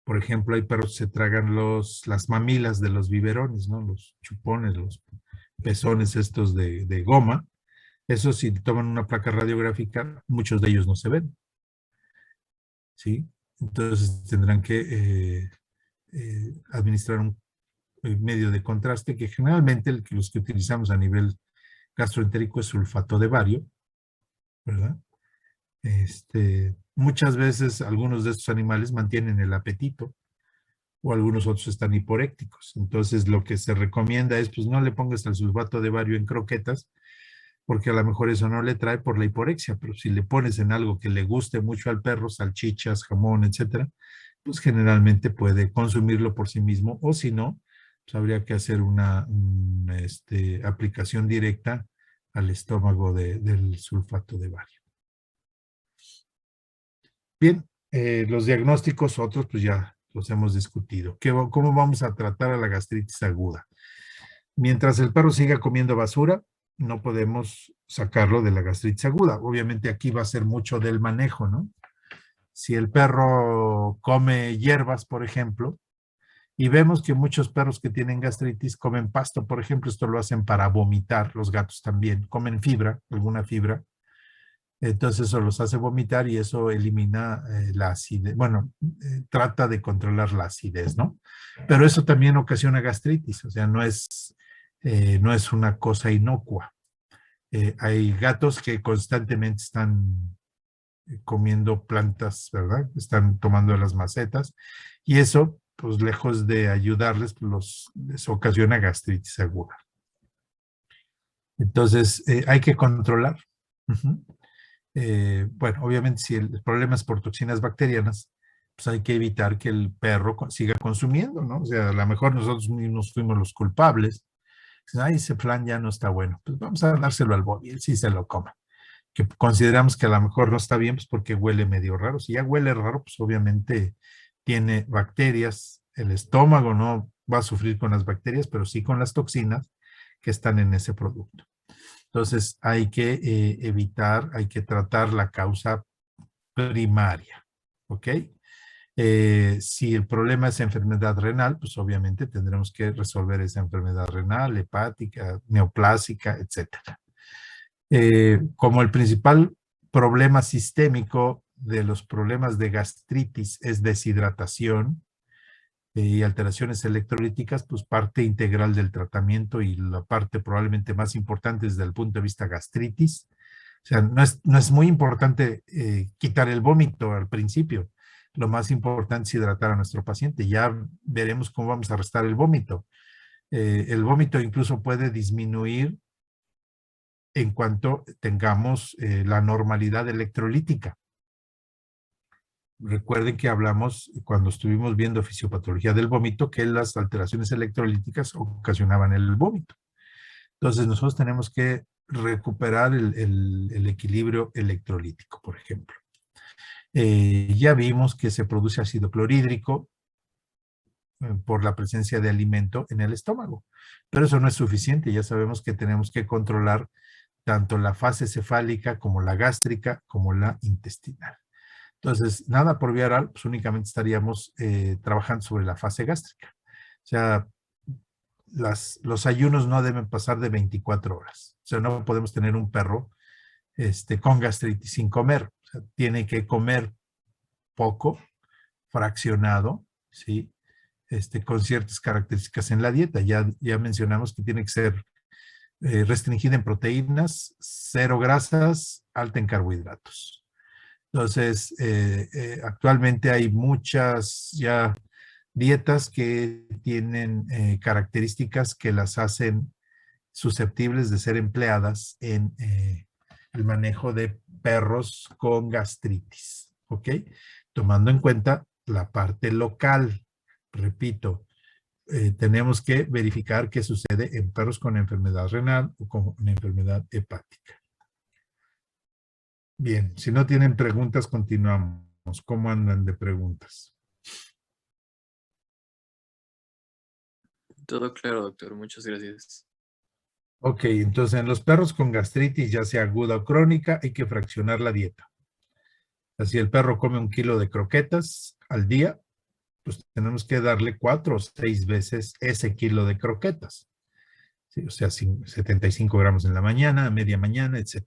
por ejemplo, hay perros que se tragan las mamilas de los biberones, ¿no? Los chupones, los pezones estos de goma. Eso si toman una placa radiográfica, muchos de ellos no se ven. ¿Sí? Entonces tendrán que administrar un medio de contraste que generalmente los que utilizamos a nivel gastroentérico es sulfato de bario, ¿verdad? Muchas veces algunos de estos animales mantienen el apetito o algunos otros están hiporécticos. Entonces lo que se recomienda es, pues no le pongas el sulfato de bario en croquetas, porque a lo mejor eso no le trae por la hiporexia, pero si le pones en algo que le guste mucho al perro, salchichas, jamón, etcétera, pues generalmente puede consumirlo por sí mismo, o si no, pues habría que hacer una aplicación directa al estómago del sulfato de bario. Bien, los diagnósticos otros pues ya los hemos discutido. ¿Cómo vamos a tratar a la gastritis aguda? Mientras el perro siga comiendo basura, no podemos sacarlo de la gastritis aguda. Obviamente aquí va a ser mucho del manejo, ¿no? Si el perro come hierbas, por ejemplo, y vemos que muchos perros que tienen gastritis comen pasto, por ejemplo, esto lo hacen para vomitar, los gatos también, comen fibra, alguna fibra, entonces eso los hace vomitar y eso elimina la acidez, bueno, trata de controlar la acidez, ¿no? Pero eso también ocasiona gastritis, o sea, no es una cosa inocua. Hay gatos que constantemente están comiendo plantas, ¿verdad? Están tomando las macetas y eso, pues lejos de ayudarles, les ocasiona gastritis aguda. Entonces, hay que controlar. Bueno, obviamente si el problema es por toxinas bacterianas, pues hay que evitar que el perro siga consumiendo, ¿no? O sea, a lo mejor nosotros mismos fuimos los culpables. Ay, ese flan ya no está bueno. Pues vamos a dárselo al Bobby, él sí se lo coma. Que consideramos que a lo mejor no está bien, pues porque huele medio raro. Si ya huele raro, pues obviamente tiene bacterias. El estómago no va a sufrir con las bacterias, pero sí con las toxinas que están en ese producto. Entonces hay que evitar, hay que tratar la causa primaria, ¿ok? Si el problema es enfermedad renal, pues obviamente tendremos que resolver esa enfermedad renal, hepática, neoplásica, etcétera. Como el principal problema sistémico de los problemas de gastritis es deshidratación y alteraciones electrolíticas, pues parte integral del tratamiento y la parte probablemente más importante desde el punto de vista gastritis. O sea, no es muy importante quitar el vómito al principio. Lo más importante es hidratar a nuestro paciente. Ya veremos cómo vamos a restar el vómito. El vómito incluso puede disminuir en cuanto tengamos la normalidad electrolítica. Recuerden que hablamos cuando estuvimos viendo fisiopatología del vómito que las alteraciones electrolíticas ocasionaban el vómito. Entonces nosotros tenemos que recuperar el equilibrio electrolítico, por ejemplo. Ya vimos que se produce ácido clorhídrico por la presencia de alimento en el estómago, pero eso no es suficiente. Ya sabemos que tenemos que controlar tanto la fase cefálica como la gástrica como la intestinal. Entonces, nada por vía oral, pues únicamente estaríamos trabajando sobre la fase gástrica. O sea, los ayunos no deben pasar de 24 horas. O sea, no podemos tener un perro con gastritis sin comer. O sea, tiene que comer poco, fraccionado, ¿sí? Con ciertas características en la dieta. Ya mencionamos que tiene que ser restringida en proteínas, cero grasas, alta en carbohidratos. Entonces, actualmente hay muchas ya dietas que tienen características que las hacen susceptibles de ser empleadas en el manejo de perros con gastritis, ¿ok? Tomando en cuenta la parte local. Repito, tenemos que verificar qué sucede en perros con enfermedad renal o con enfermedad hepática. Bien, si no tienen preguntas, continuamos. ¿Cómo andan de preguntas? Todo claro, doctor. Muchas gracias. Ok, entonces en los perros con gastritis, ya sea aguda o crónica, hay que fraccionar la dieta. Así el perro come 1 kilo de croquetas al día, pues tenemos que darle 4 o 6 veces ese kilo de croquetas. ¿Sí? O sea, 75 gramos en la mañana, a media mañana, etc.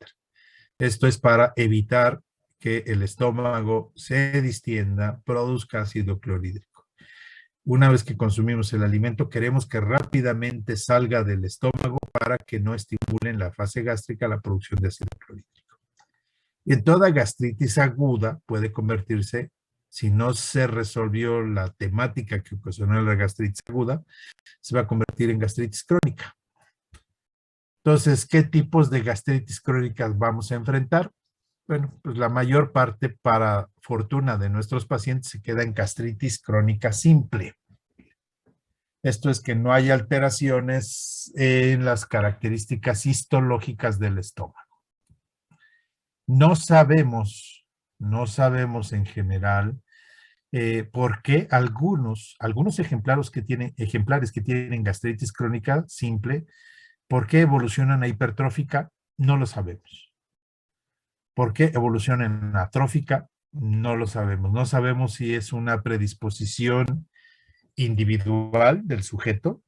Esto es para evitar que el estómago se distienda, produzca ácido clorhídrico. Una vez que consumimos el alimento, queremos que rápidamente salga del estómago para que no estimule en la fase gástrica la producción de ácido clorhídrico. Y en toda gastritis aguda puede convertirse, si no se resolvió la temática que ocasionó la gastritis aguda, se va a convertir en gastritis crónica. Entonces, ¿qué tipos de gastritis crónicas vamos a enfrentar? Bueno, pues la mayor parte, para fortuna de nuestros pacientes, se queda en gastritis crónica simple. Esto es que no hay alteraciones en las características histológicas del estómago. No sabemos en general por qué algunos ejemplares que tienen gastritis crónica simple, ¿por qué evolucionan a hipertrófica? No lo sabemos. ¿Por qué evolucionan a atrófica? No lo sabemos. No sabemos si es una predisposición individual del sujeto.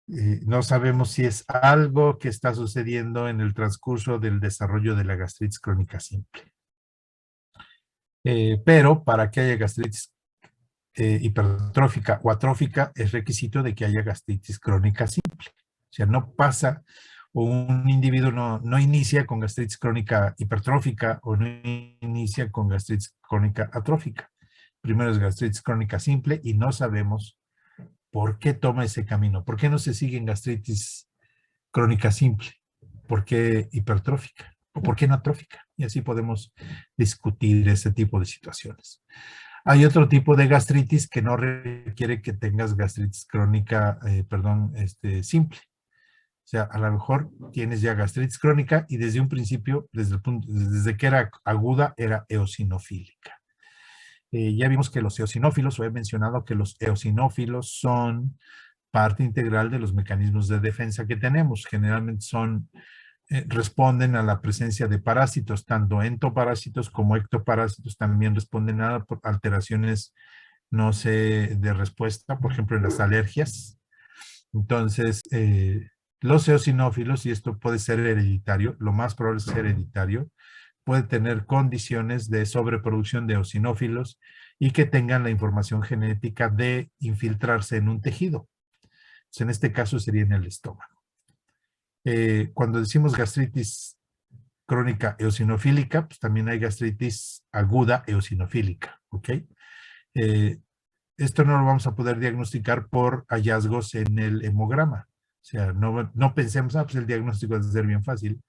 No sabemos si es algo que está sucediendo en el transcurso del desarrollo de la gastritis crónica simple. Pero para que haya gastritis hipertrófica o atrófica es requisito de que haya gastritis crónica simple. O sea, no pasa, o un individuo no inicia con gastritis crónica hipertrófica o no inicia con gastritis crónica atrófica. Primero es gastritis crónica simple y no sabemos por qué toma ese camino. ¿Por qué no se sigue en gastritis crónica simple? ¿Por qué hipertrófica? ¿O por qué no atrófica? Y así podemos discutir ese tipo de situaciones. Hay otro tipo de gastritis que no requiere que tengas gastritis crónica, simple. O sea, a lo mejor tienes ya gastritis crónica y desde un principio, desde que era aguda, era eosinofílica. Ya vimos que los eosinófilos, o he mencionado que los eosinófilos son parte integral de los mecanismos de defensa que tenemos. Generalmente responden a la presencia de parásitos, tanto entoparásitos como ectoparásitos. También responden a alteraciones, de respuesta, por ejemplo, en las alergias. Entonces, los eosinófilos, y esto puede ser hereditario, lo más probable es hereditario, puede tener condiciones de sobreproducción de eosinófilos y que tengan la información genética de infiltrarse en un tejido. Entonces, en este caso sería en el estómago. Cuando decimos gastritis crónica eosinofílica, pues también hay gastritis aguda eosinofílica, ¿ok? Esto no lo vamos a poder diagnosticar por hallazgos en el hemograma. O sea, no pensemos, pues el diagnóstico debe ser bien fácil.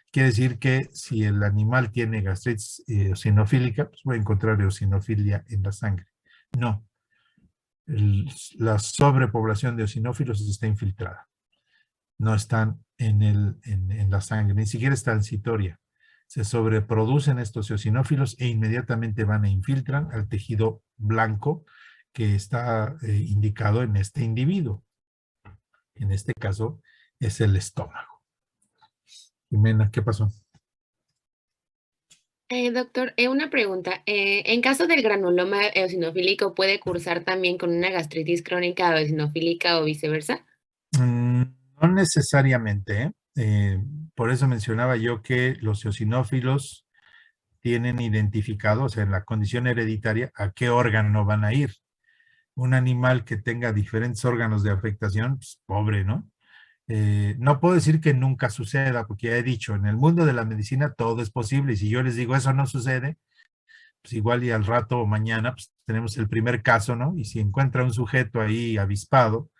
Quiere decir que si el animal tiene gastritis eosinofílica, pues voy a encontrar eosinofilia en la sangre. No. La sobrepoblación de eosinófilos está infiltrada. No están en la sangre, ni siquiera es transitoria. Se sobreproducen estos eosinófilos e inmediatamente van e infiltran al tejido blanco que está indicado en este individuo. En este caso es el estómago. Jimena, ¿qué pasó? Doctor, una pregunta. En caso del granuloma eosinofílico, ¿puede cursar también con una gastritis crónica eosinofílica o viceversa? Mm, No necesariamente, ¿eh? Por eso mencionaba yo que los eosinófilos tienen identificado, o sea, en la condición hereditaria, a qué órgano van a ir. Un animal que tenga diferentes órganos de afectación, pues, pobre, ¿no? No puedo decir que nunca suceda, porque ya he dicho, en el mundo de la medicina todo es posible, y si yo les digo eso no sucede, pues igual y al rato o mañana pues, tenemos el primer caso, ¿no? Y si encuentra un sujeto ahí avispado,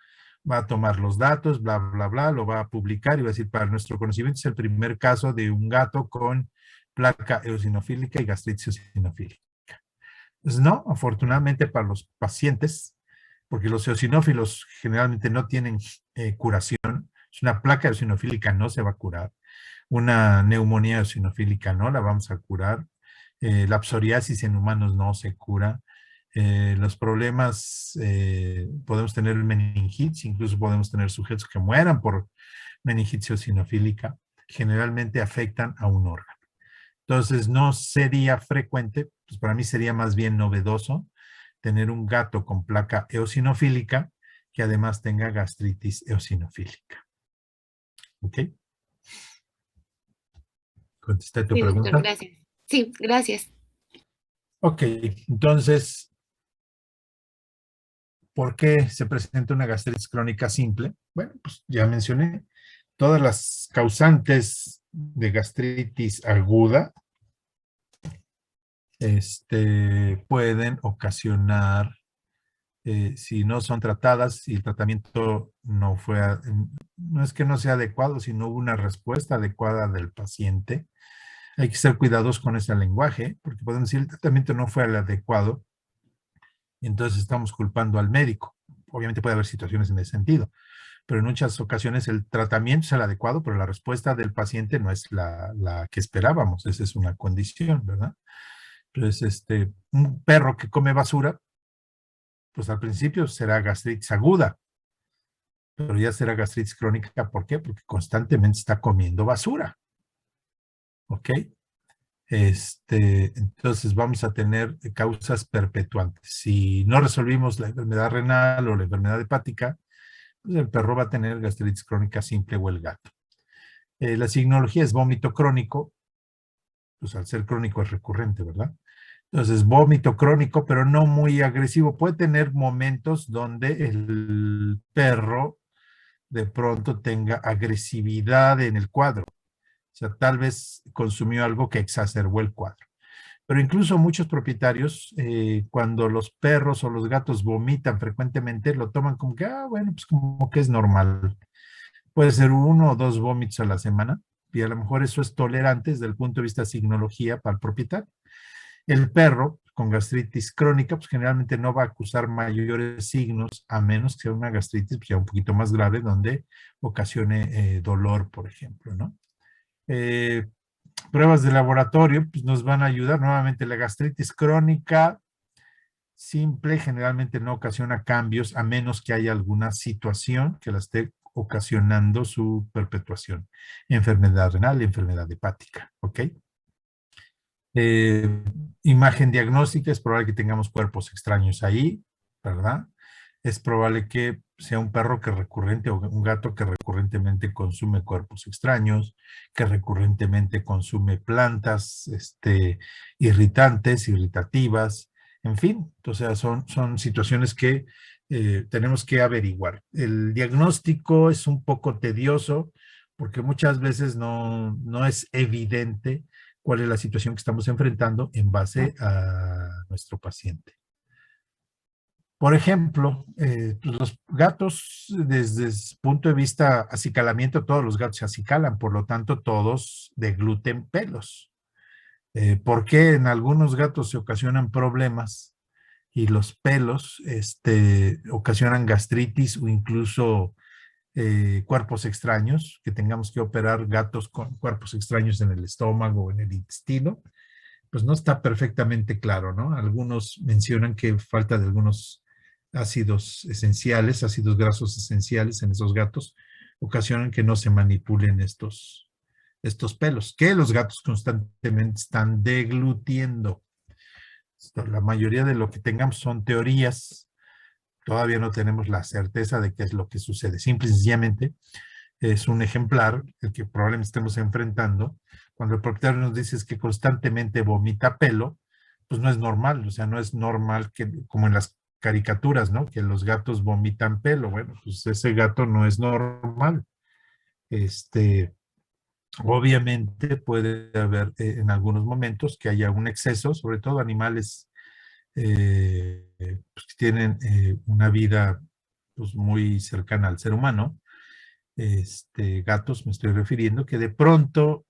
va a tomar los datos, bla, bla, bla, lo va a publicar y va a decir, para nuestro conocimiento es el primer caso de un gato con placa eosinofílica y gastritis eosinofílica. Pues no, afortunadamente para los pacientes, porque los eosinófilos generalmente no tienen curación, es una placa eosinofílica no se va a curar, una neumonía eosinofílica no la vamos a curar, la psoriasis en humanos no se cura, los problemas, podemos tener meningitis, incluso podemos tener sujetos que mueran por meningitis eosinofílica, generalmente afectan a un órgano. Entonces, no sería frecuente, pues para mí sería más bien novedoso tener un gato con placa eosinofílica que además tenga gastritis eosinofílica. ¿Ok? ¿Contesté tu Sí, doctor, pregunta? gracias. Sí, gracias. Ok, entonces, ¿por qué se presenta una gastritis crónica simple? Bueno, pues ya mencioné, todas las causantes de gastritis aguda pueden ocasionar, si no son tratadas, si el tratamiento no fue, no es que no sea adecuado, sino hubo una respuesta adecuada del paciente. Hay que ser cuidadosos con ese lenguaje, porque podemos decir el tratamiento no fue el adecuado, y entonces estamos culpando al médico. Obviamente puede haber situaciones en ese sentido, pero en muchas ocasiones el tratamiento es el adecuado, pero la respuesta del paciente no es la que esperábamos. Esa es una condición, ¿verdad? Entonces, un perro que come basura, pues al principio será gastritis aguda, pero ya será gastritis crónica. ¿Por qué? Porque constantemente está comiendo basura. ¿Ok? Entonces vamos a tener causas perpetuantes. Si no resolvimos la enfermedad renal o la enfermedad hepática, pues el perro va a tener gastritis crónica simple o el gato. La signología es vómito crónico, pues al ser crónico es recurrente, ¿verdad? Entonces, vómito crónico, pero no muy agresivo. Puede tener momentos donde el perro de pronto tenga agresividad en el cuadro. O sea, tal vez consumió algo que exacerbó el cuadro. Pero incluso muchos propietarios, cuando los perros o los gatos vomitan frecuentemente, lo toman como que, bueno, pues como que es normal. Puede ser 1 o 2 vómitos a la semana, y a lo mejor eso es tolerante desde el punto de vista de signología para el propietario. El perro con gastritis crónica, pues generalmente no va a acusar mayores signos, a menos que sea una gastritis pues, ya un poquito más grave, donde ocasione dolor, por ejemplo, ¿no? Eh, Pruebas de laboratorio pues nos van a ayudar. Nuevamente, la gastritis crónica simple generalmente no ocasiona cambios a menos que haya alguna situación que la esté ocasionando su perpetuación. Enfermedad renal, enfermedad hepática, ¿ok? Eh, Imagen diagnóstica, es probable que tengamos cuerpos extraños ahí, ¿verdad? Es probable que sea un perro que recurrente o un gato que recurrentemente consume cuerpos extraños, que recurrentemente consume plantas, irritantes, irritativas, en fin, o sea, son situaciones que tenemos que averiguar. El diagnóstico es un poco tedioso porque muchas veces no es evidente cuál es la situación que estamos enfrentando en base a nuestro paciente. Por ejemplo, los gatos, desde el punto de vista acicalamiento, todos los gatos se acicalan, por lo tanto, todos degluten pelos. ¿Por qué en algunos gatos se ocasionan problemas y los pelos ocasionan gastritis o incluso cuerpos extraños, que tengamos que operar gatos con cuerpos extraños en el estómago o en el intestino? Pues no está perfectamente claro, ¿no? Algunos mencionan que falta de algunos ácidos esenciales, ácidos grasos esenciales en esos gatos, ocasionan que no se manipulen estos pelos, que los gatos constantemente están deglutiendo. La mayoría de lo que tengamos son teorías. Todavía no tenemos la certeza de qué es lo que sucede. Simple y sencillamente es un ejemplar el que probablemente estemos enfrentando. Cuando el propietario nos dice que constantemente vomita pelo, pues no es normal. O sea, no es normal que, como en las caricaturas, ¿no? Que los gatos vomitan pelo. Bueno, pues ese gato no es normal. Obviamente puede haber en algunos momentos que haya un exceso, sobre todo animales pues, que tienen una vida pues, muy cercana al ser humano, gatos me estoy refiriendo, que de pronto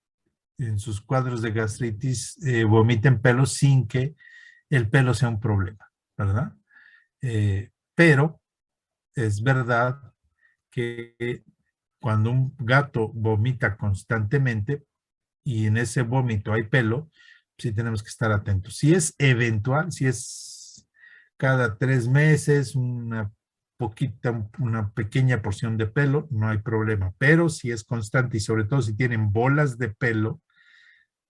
en sus cuadros de gastritis vomiten pelo sin que el pelo sea un problema, ¿verdad? Pero es verdad que cuando un gato vomita constantemente y en ese vómito hay pelo, sí tenemos que estar atentos. Si es eventual, si es cada 3 meses, una pequeña porción de pelo, no hay problema. Pero si es constante y sobre todo si tienen bolas de pelo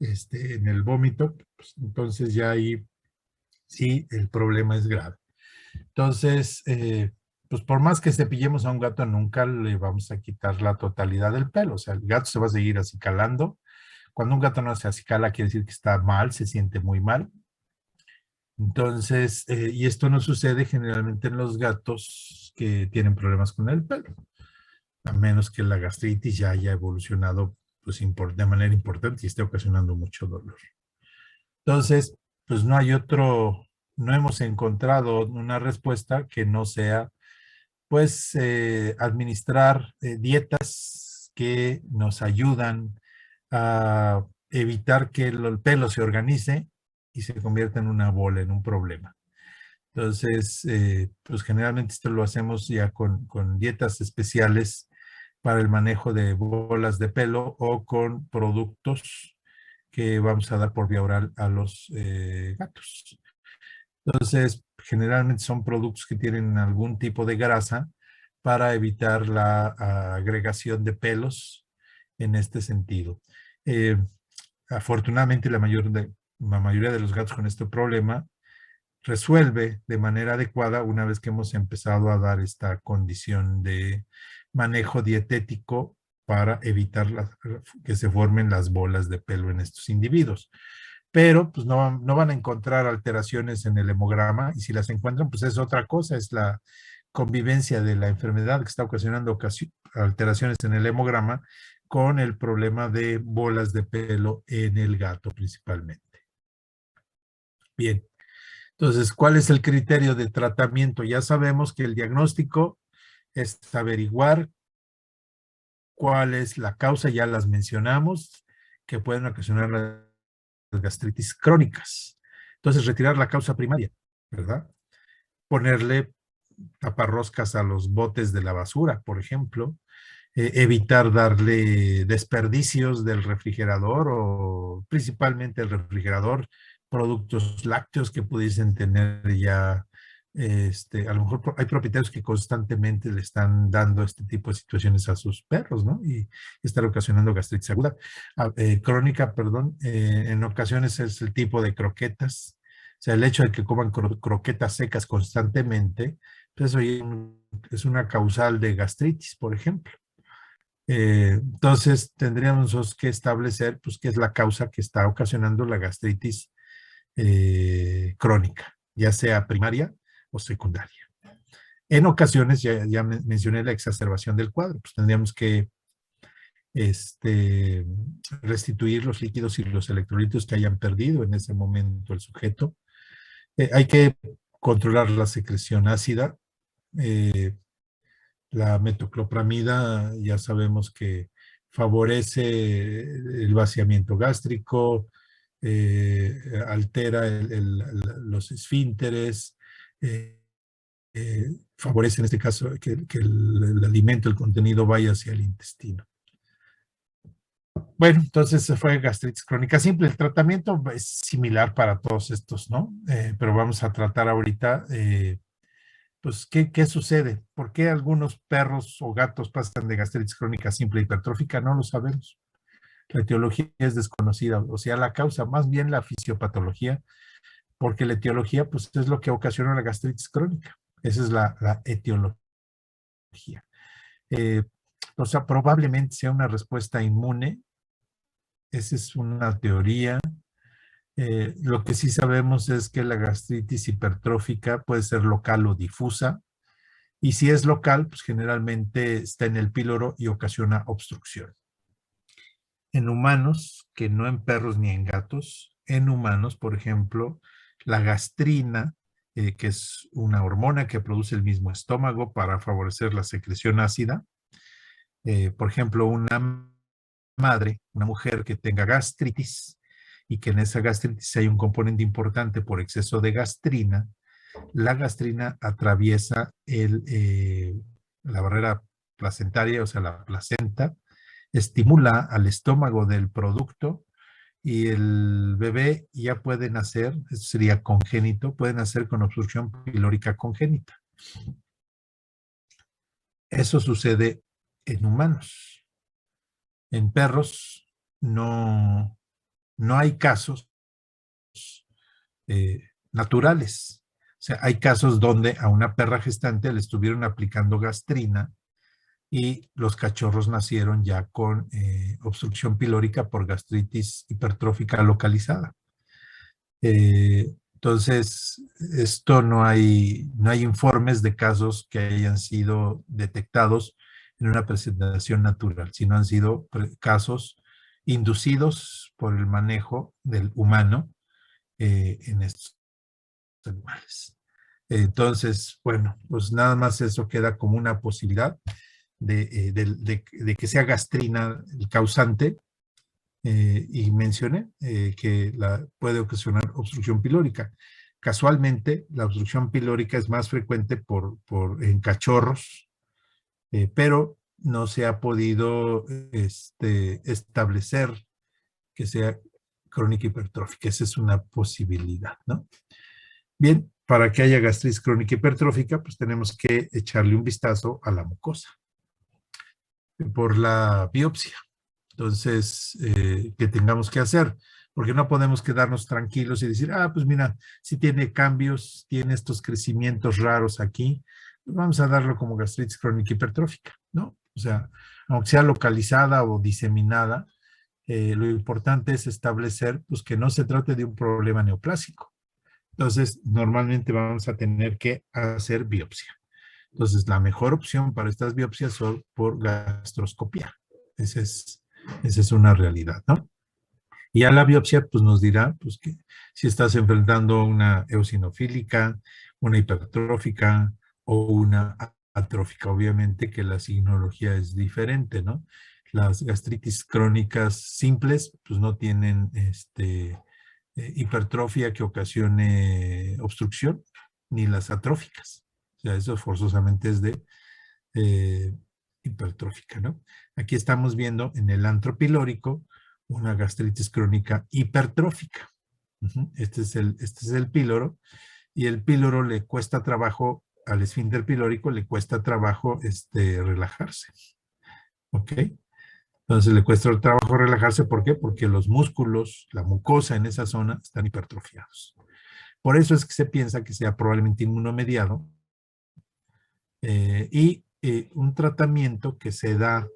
en el vómito, pues, entonces ya ahí sí el problema es grave. Entonces, pues por más que cepillemos a un gato, nunca le vamos a quitar la totalidad del pelo. O sea, el gato se va a seguir acicalando. Cuando un gato no se acicala, quiere decir que está mal, se siente muy mal. Entonces, y esto no sucede generalmente en los gatos que tienen problemas con el pelo, a menos que la gastritis ya haya evolucionado pues, de manera importante y esté ocasionando mucho dolor. Entonces, pues no hemos encontrado una respuesta que no sea, pues, administrar dietas que nos ayudan a evitar que el pelo se organice y se convierta en una bola, en un problema. Entonces, pues generalmente esto lo hacemos ya con dietas especiales para el manejo de bolas de pelo o con productos que vamos a dar por vía oral a los gatos. Entonces, generalmente son productos que tienen algún tipo de grasa para evitar la agregación de pelos en este sentido. Afortunadamente, la mayoría de los gatos con este problema resuelve de manera adecuada una vez que hemos empezado a dar esta condición de manejo dietético para evitar que se formen las bolas de pelo en estos individuos. Pero pues no van a encontrar alteraciones en el hemograma y si las encuentran pues es otra cosa, es la convivencia de la enfermedad que está ocasionando alteraciones en el hemograma con el problema de bolas de pelo en el gato principalmente. Bien, entonces, ¿cuál es el criterio de tratamiento? Ya sabemos que el diagnóstico es averiguar cuál es la causa, ya las mencionamos, que pueden ocasionar las gastritis crónicas. Entonces, retirar la causa primaria, ¿verdad? Ponerle taparroscas a los botes de la basura, por ejemplo, evitar darle desperdicios del refrigerador o principalmente el refrigerador, productos lácteos que pudiesen tener ya, a lo mejor hay propietarios que constantemente le están dando este tipo de situaciones a sus perros, ¿no? Y están ocasionando gastritis aguda, crónica, perdón, en ocasiones es el tipo de croquetas, o sea, el hecho de que coman croquetas secas constantemente, pues eso es una causal de gastritis, por ejemplo. Entonces, tendríamos que establecer pues, qué es la causa que está ocasionando la gastritis crónica, ya sea primaria o secundaria. En ocasiones, ya mencioné la exacerbación del cuadro, pues tendríamos que restituir los líquidos y los electrolitos que hayan perdido en ese momento el sujeto. Hay que controlar la secreción ácida. La metoclopramida ya sabemos que favorece el vaciamiento gástrico, altera los esfínteres, favorece en este caso que el alimento, el contenido vaya hacia el intestino. Bueno, entonces se fue gastritis crónica simple. El tratamiento es similar para todos estos, ¿no? Pero vamos a tratar ahorita pues, ¿qué sucede? ¿Por qué algunos perros o gatos pasan de gastritis crónica simple a hipertrófica? No lo sabemos. La etiología es desconocida, o sea, la causa, más bien la fisiopatología, porque la etiología pues, es lo que ocasiona la gastritis crónica. Esa es la etiología. Eh, o sea, probablemente sea una respuesta inmune. Esa es una teoría. Lo que sí sabemos es que la gastritis hipertrófica puede ser local o difusa. Y si es local, pues generalmente está en el píloro y ocasiona obstrucción. En humanos, que no en perros ni en gatos, en humanos, por ejemplo, la gastrina, que es una hormona que produce el mismo estómago para favorecer la secreción ácida. Por ejemplo, una madre, una mujer que tenga gastritis y que en esa gastritis hay un componente importante por exceso de gastrina, la gastrina atraviesa la barrera placentaria, o sea, la placenta, estimula al estómago del producto y el bebé ya puede nacer, eso sería congénito, puede nacer con obstrucción pilórica congénita. Eso sucede en humanos. En perros no hay casos naturales. O sea, hay casos donde a una perra gestante le estuvieron aplicando gastrina y los cachorros nacieron ya con obstrucción pilórica por gastritis hipertrófica localizada. Entonces, esto no hay informes de casos que hayan sido detectados en una presentación natural, sino han sido casos inducidos por el manejo del humano en estos animales. Entonces, bueno, pues nada más eso queda como una posibilidad de que sea gastrina el causante, y mencioné que puede ocasionar obstrucción pilórica. Casualmente, la obstrucción pilórica es más frecuente en cachorros, pero no se ha podido establecer que sea crónica hipertrófica. Esa es una posibilidad, ¿no? Bien, para que haya gastritis crónica hipertrófica, pues tenemos que echarle un vistazo a la mucosa por la biopsia. Entonces, ¿qué tengamos que hacer? Porque no podemos quedarnos tranquilos y decir, pues mira, si tiene cambios, tiene estos crecimientos raros aquí, pues vamos a darlo como gastritis crónica hipertrófica, ¿no? O sea, aunque sea localizada o diseminada, lo importante es establecer pues, que no se trate de un problema neoplásico. Entonces, normalmente vamos a tener que hacer biopsia. Entonces, la mejor opción para estas biopsias son por gastroscopía. Esa es una realidad, ¿no? Y a la biopsia, pues nos dirá, pues que si estás enfrentando una eosinofílica, una hipertrófica o una atrófica. Obviamente que la signología es diferente, ¿no? Las gastritis crónicas simples, pues no tienen hipertrofia que ocasione obstrucción, ni las atróficas. O sea, eso forzosamente es de hipertrófica, ¿no? Aquí estamos viendo en el antro pilórico una gastritis crónica hipertrófica. Este es el píloro, y el píloro le cuesta trabajo, al esfínter pilórico le cuesta trabajo relajarse. ¿Ok? Entonces le cuesta trabajo relajarse, ¿por qué? Porque los músculos, la mucosa en esa zona están hipertrofiados. Por eso es que se piensa que sea probablemente inmunomediado, y un tratamiento que se da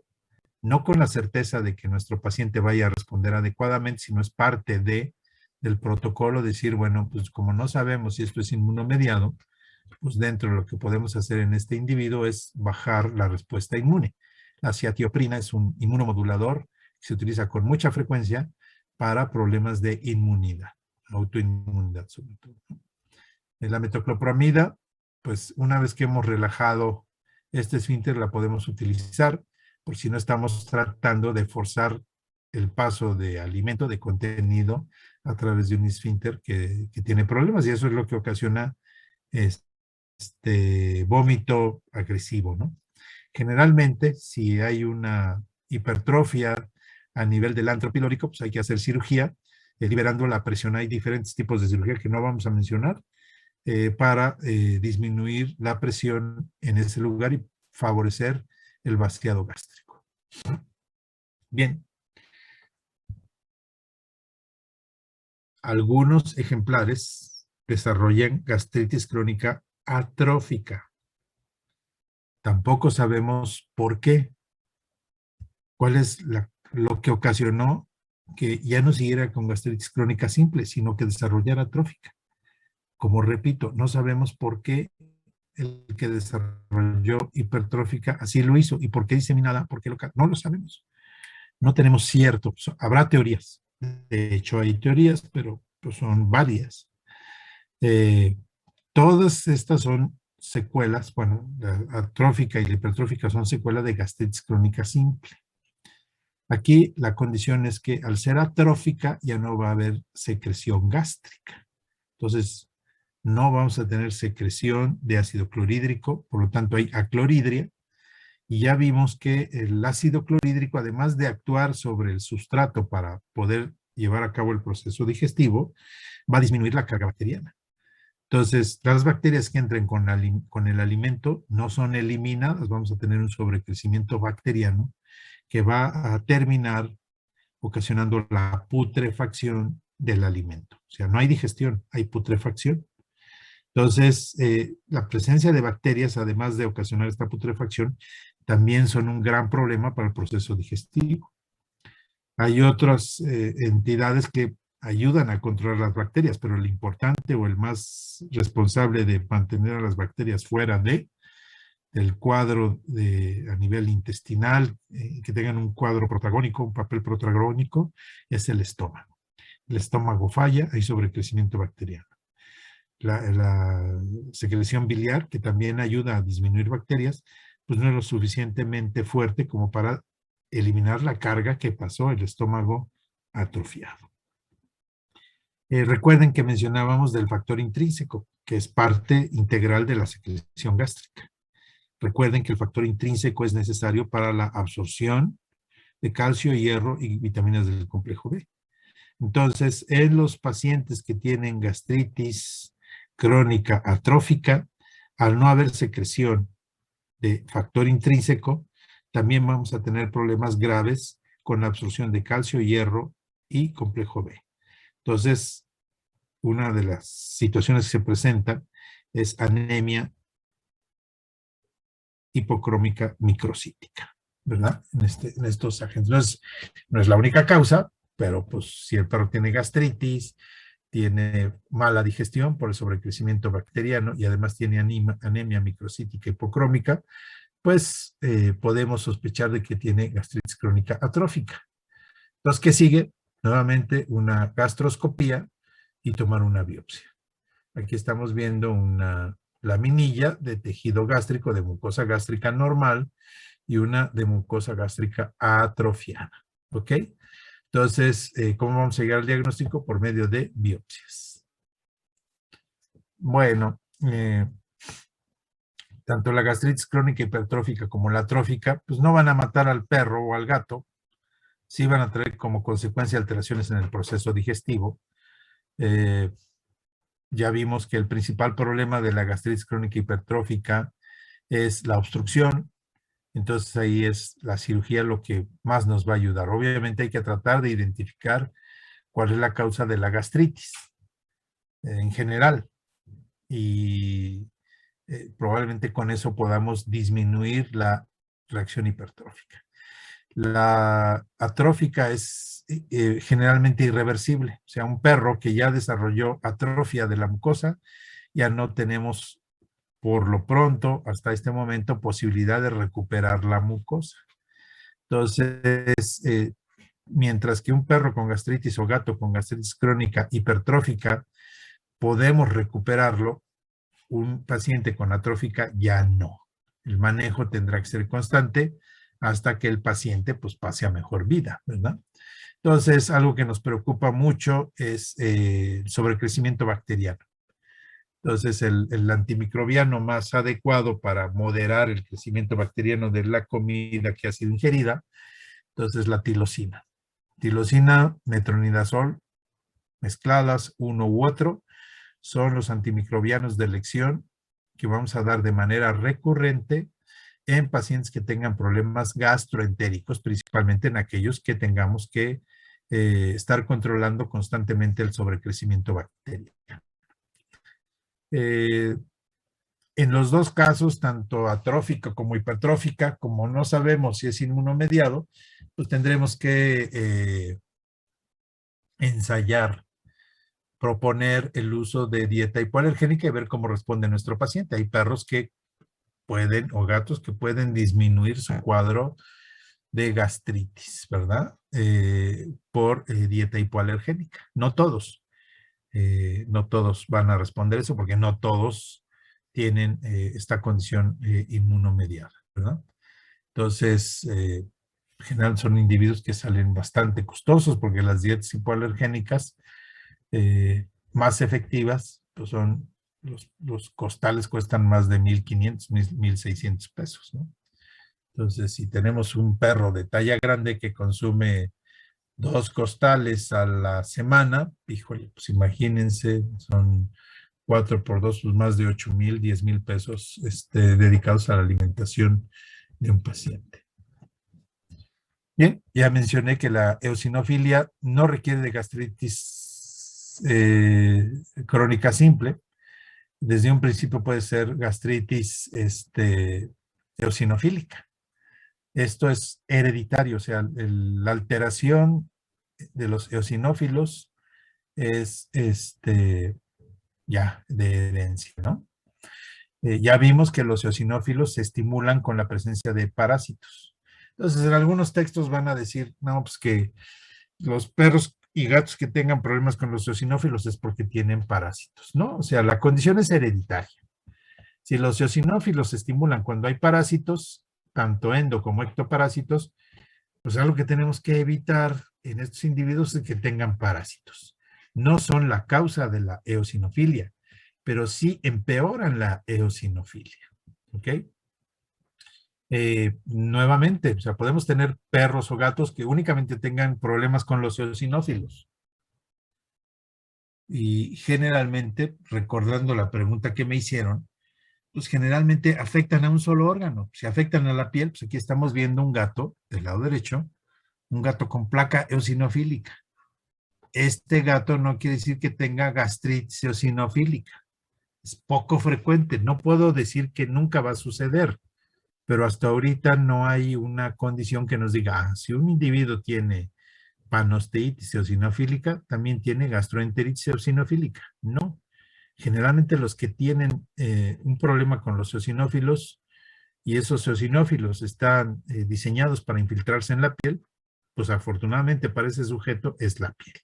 no con la certeza de que nuestro paciente vaya a responder adecuadamente, sino es parte del protocolo, decir, bueno, pues como no sabemos si esto es inmunomediado, pues dentro de lo que podemos hacer en este individuo es bajar la respuesta inmune. La ciatioprina es un inmunomodulador que se utiliza con mucha frecuencia para problemas de inmunidad, autoinmunidad sobre todo. La metoclopramida, pues una vez que hemos relajado este esfínter, la podemos utilizar por si no estamos tratando de forzar el paso de alimento, de contenido, a través de un esfínter que tiene problemas, y eso es lo que ocasiona vómito agresivo, ¿no? Generalmente, si hay una hipertrofia a nivel del antro pilórico, pues hay que hacer cirugía, liberando la presión. Hay diferentes tipos de cirugía que no vamos a mencionar, para disminuir la presión en ese lugar y favorecer el vaciado gástrico. Bien, algunos ejemplares desarrollan gastritis crónica atrófica. Tampoco sabemos por qué. ¿Cuál es lo que ocasionó que ya no siguiera con gastritis crónica simple, sino que desarrollara atrófica? Como repito, no sabemos por qué el que desarrolló hipertrófica así lo hizo y por qué diseminada, por qué local. No lo sabemos. No tenemos cierto. Habrá teorías. De hecho, hay teorías, pero pues, son varias. Todas estas son secuelas, bueno, la atrófica y la hipertrófica son secuelas de gastritis crónica simple. Aquí la condición es que al ser atrófica ya no va a haber secreción gástrica. Entonces, no vamos a tener secreción de ácido clorhídrico, por lo tanto hay acloridria, y ya vimos que el ácido clorhídrico, además de actuar sobre el sustrato para poder llevar a cabo el proceso digestivo, va a disminuir la carga bacteriana. Entonces, las bacterias que entren con el alimento no son eliminadas, vamos a tener un sobrecrecimiento bacteriano que va a terminar ocasionando la putrefacción del alimento. O sea, no hay digestión, hay putrefacción. Entonces, la presencia de bacterias, además de ocasionar esta putrefacción, también son un gran problema para el proceso digestivo. Hay otras entidades que ayudan a controlar las bacterias, pero el importante o el más responsable de mantener a las bacterias fuera del cuadro a nivel intestinal, que tengan un cuadro protagónico, un papel protagónico, es el estómago. El estómago falla, hay sobrecrecimiento bacteriano. La secreción biliar, que también ayuda a disminuir bacterias, pues no es lo suficientemente fuerte como para eliminar la carga que pasó el estómago atrofiado. Recuerden que mencionábamos del factor intrínseco, que es parte integral de la secreción gástrica. Recuerden que el factor intrínseco es necesario para la absorción de calcio, hierro y vitaminas del complejo B. Entonces, en los pacientes que tienen gastritis crónica atrófica, al no haber secreción de factor intrínseco, también vamos a tener problemas graves con la absorción de calcio, hierro y complejo B. Entonces, una de las situaciones que se presentan es anemia hipocrómica microcítica, ¿verdad? En estos agentes. No es la única causa, pero pues si el perro tiene gastritis, tiene mala digestión por el sobrecrecimiento bacteriano y además tiene anemia microcítica hipocrómica, pues podemos sospechar de que tiene gastritis crónica atrófica. Entonces, ¿qué sigue? Nuevamente una gastroscopía y tomar una biopsia. Aquí estamos viendo una laminilla de tejido gástrico de mucosa gástrica normal y una de mucosa gástrica atrofiada. ¿Ok? Entonces, ¿cómo vamos a llegar al diagnóstico? Por medio de biopsias. Bueno, tanto la gastritis crónica hipertrófica como la atrófica, pues no van a matar al perro o al gato, sí van a traer como consecuencia alteraciones en el proceso digestivo. Ya vimos que el principal problema de la gastritis crónica hipertrófica es la obstrucción. Entonces ahí es la cirugía lo que más nos va a ayudar. Obviamente hay que tratar de identificar cuál es la causa de la gastritis en general. Y probablemente con eso podamos disminuir la reacción hipertrófica. La atrófica es generalmente irreversible. O sea, un perro que ya desarrolló atrofia de la mucosa, ya no tenemos por lo pronto, hasta este momento, posibilidad de recuperar la mucosa. Entonces, mientras que un perro con gastritis o gato con gastritis crónica hipertrófica, podemos recuperarlo, un paciente con atrófica ya no. El manejo tendrá que ser constante hasta que el paciente pues pase a mejor vida, ¿verdad? Entonces, algo que nos preocupa mucho es el sobrecrecimiento bacteriano. Entonces, el antimicrobiano más adecuado para moderar el crecimiento bacteriano de la comida que ha sido ingerida, entonces la tirosina. Tirosina, metronidazol, mezcladas uno u otro, son los antimicrobianos de elección que vamos a dar de manera recurrente en pacientes que tengan problemas gastroentéricos, principalmente en aquellos que tengamos que estar controlando constantemente el sobrecrecimiento bacteriano. En los dos casos, tanto atrófica como hipertrófica, como no sabemos si es inmunomediado, pues tendremos que ensayar, proponer el uso de dieta hipoalergénica y ver cómo responde nuestro paciente. Hay perros que pueden, o gatos que pueden disminuir su cuadro de gastritis, ¿verdad? Por dieta hipoalergénica. No todos. No todos van a responder eso porque no todos tienen esta condición inmunomediada, ¿verdad? Entonces, en general son individuos que salen bastante costosos porque las dietas hipoalergénicas más efectivas pues son los costales cuestan más de 1,500, 1,600 pesos, ¿no? Entonces, si tenemos un perro de talla grande que consume 2 costales a la semana, híjole, pues imagínense, son 4 por 2, pues más de 8,000, 10,000 pesos dedicados a la alimentación de un paciente. Bien, ya mencioné que la eosinofilia no requiere de gastritis crónica simple. Desde un principio puede ser gastritis eosinofílica. Esto es hereditario, o sea, la alteración de los eosinófilos es ya de herencia, ¿no? Ya vimos que los eosinófilos se estimulan con la presencia de parásitos. Entonces, en algunos textos van a decir, no, pues que los perros y gatos que tengan problemas con los eosinófilos es porque tienen parásitos, ¿no? O sea, la condición es hereditaria. Si los eosinófilos se estimulan cuando hay parásitos, tanto endo como ectoparásitos, pues algo que tenemos que evitar en estos individuos es que tengan parásitos. No son la causa de la eosinofilia, pero sí empeoran la eosinofilia. ¿Ok? Nuevamente, o sea, podemos tener perros o gatos que únicamente tengan problemas con los eosinófilos. Y generalmente, recordando la pregunta que me hicieron, pues generalmente afectan a un solo órgano. Si afectan a la piel, pues aquí estamos viendo un gato del lado derecho, un gato con placa eosinofílica. Este gato no quiere decir que tenga gastritis eosinofílica. Es poco frecuente. No puedo decir que nunca va a suceder, pero hasta ahorita no hay una condición que nos diga, si un individuo tiene panosteitis eosinofílica, también tiene gastroenteritis eosinofílica. No. Generalmente los que tienen un problema con los eosinófilos y esos eosinófilos están diseñados para infiltrarse en la piel, pues afortunadamente para ese sujeto es la piel.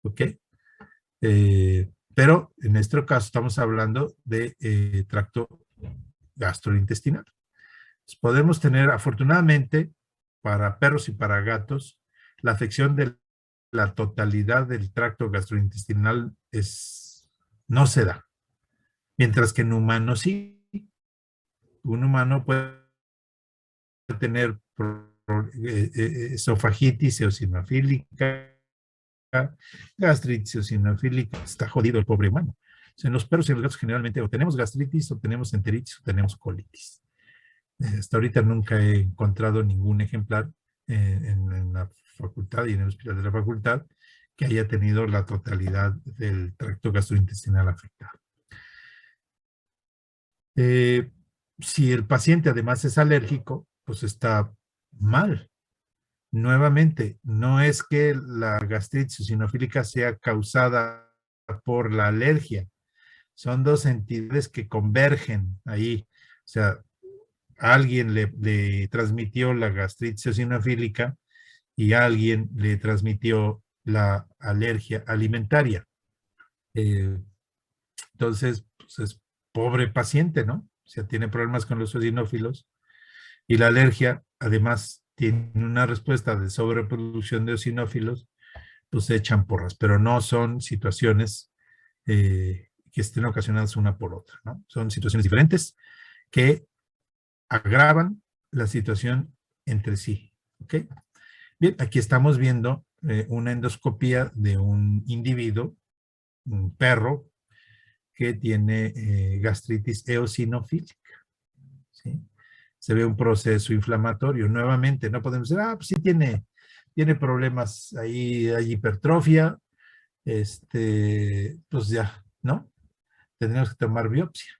¿Ok? Pero en nuestro caso estamos hablando de tracto gastrointestinal. Entonces, podemos tener, afortunadamente, para perros y para gatos, la afección de la totalidad del tracto gastrointestinal no se da. Mientras que en humanos sí. Un humano puede tener esofagitis eosinofílica, gastritis eosinofílica, está jodido el pobre humano. O sea, en los perros y los gatos generalmente o tenemos gastritis, o tenemos enteritis, o tenemos colitis. Hasta ahorita nunca he encontrado ningún ejemplar en la facultad y en el hospital de la facultad que haya tenido la totalidad del tracto gastrointestinal afectado. Si el paciente además es alérgico, pues está mal. Nuevamente, no es que la gastritis eosinofílica sea causada por la alergia. Son dos entidades que convergen ahí. O sea, alguien le transmitió la gastritis eosinofílica y alguien le transmitió la alergia alimentaria. Entonces, pues es pobre paciente, ¿no? O sea, tiene problemas con los eosinófilos y la alergia, además, tiene una respuesta de sobreproducción de eosinófilos, pues se echan porras, pero no son situaciones que estén ocasionadas una por otra, ¿no? Son situaciones diferentes que agravan la situación entre sí, ¿ok? Bien, aquí estamos viendo una endoscopía de un individuo, un perro, que tiene gastritis eosinofílica, ¿sí? Se ve un proceso inflamatorio. Nuevamente, no podemos decir, pues sí tiene tiene problemas ahí, hay hipertrofia, pues ya, ¿no? Tendremos que tomar biopsia.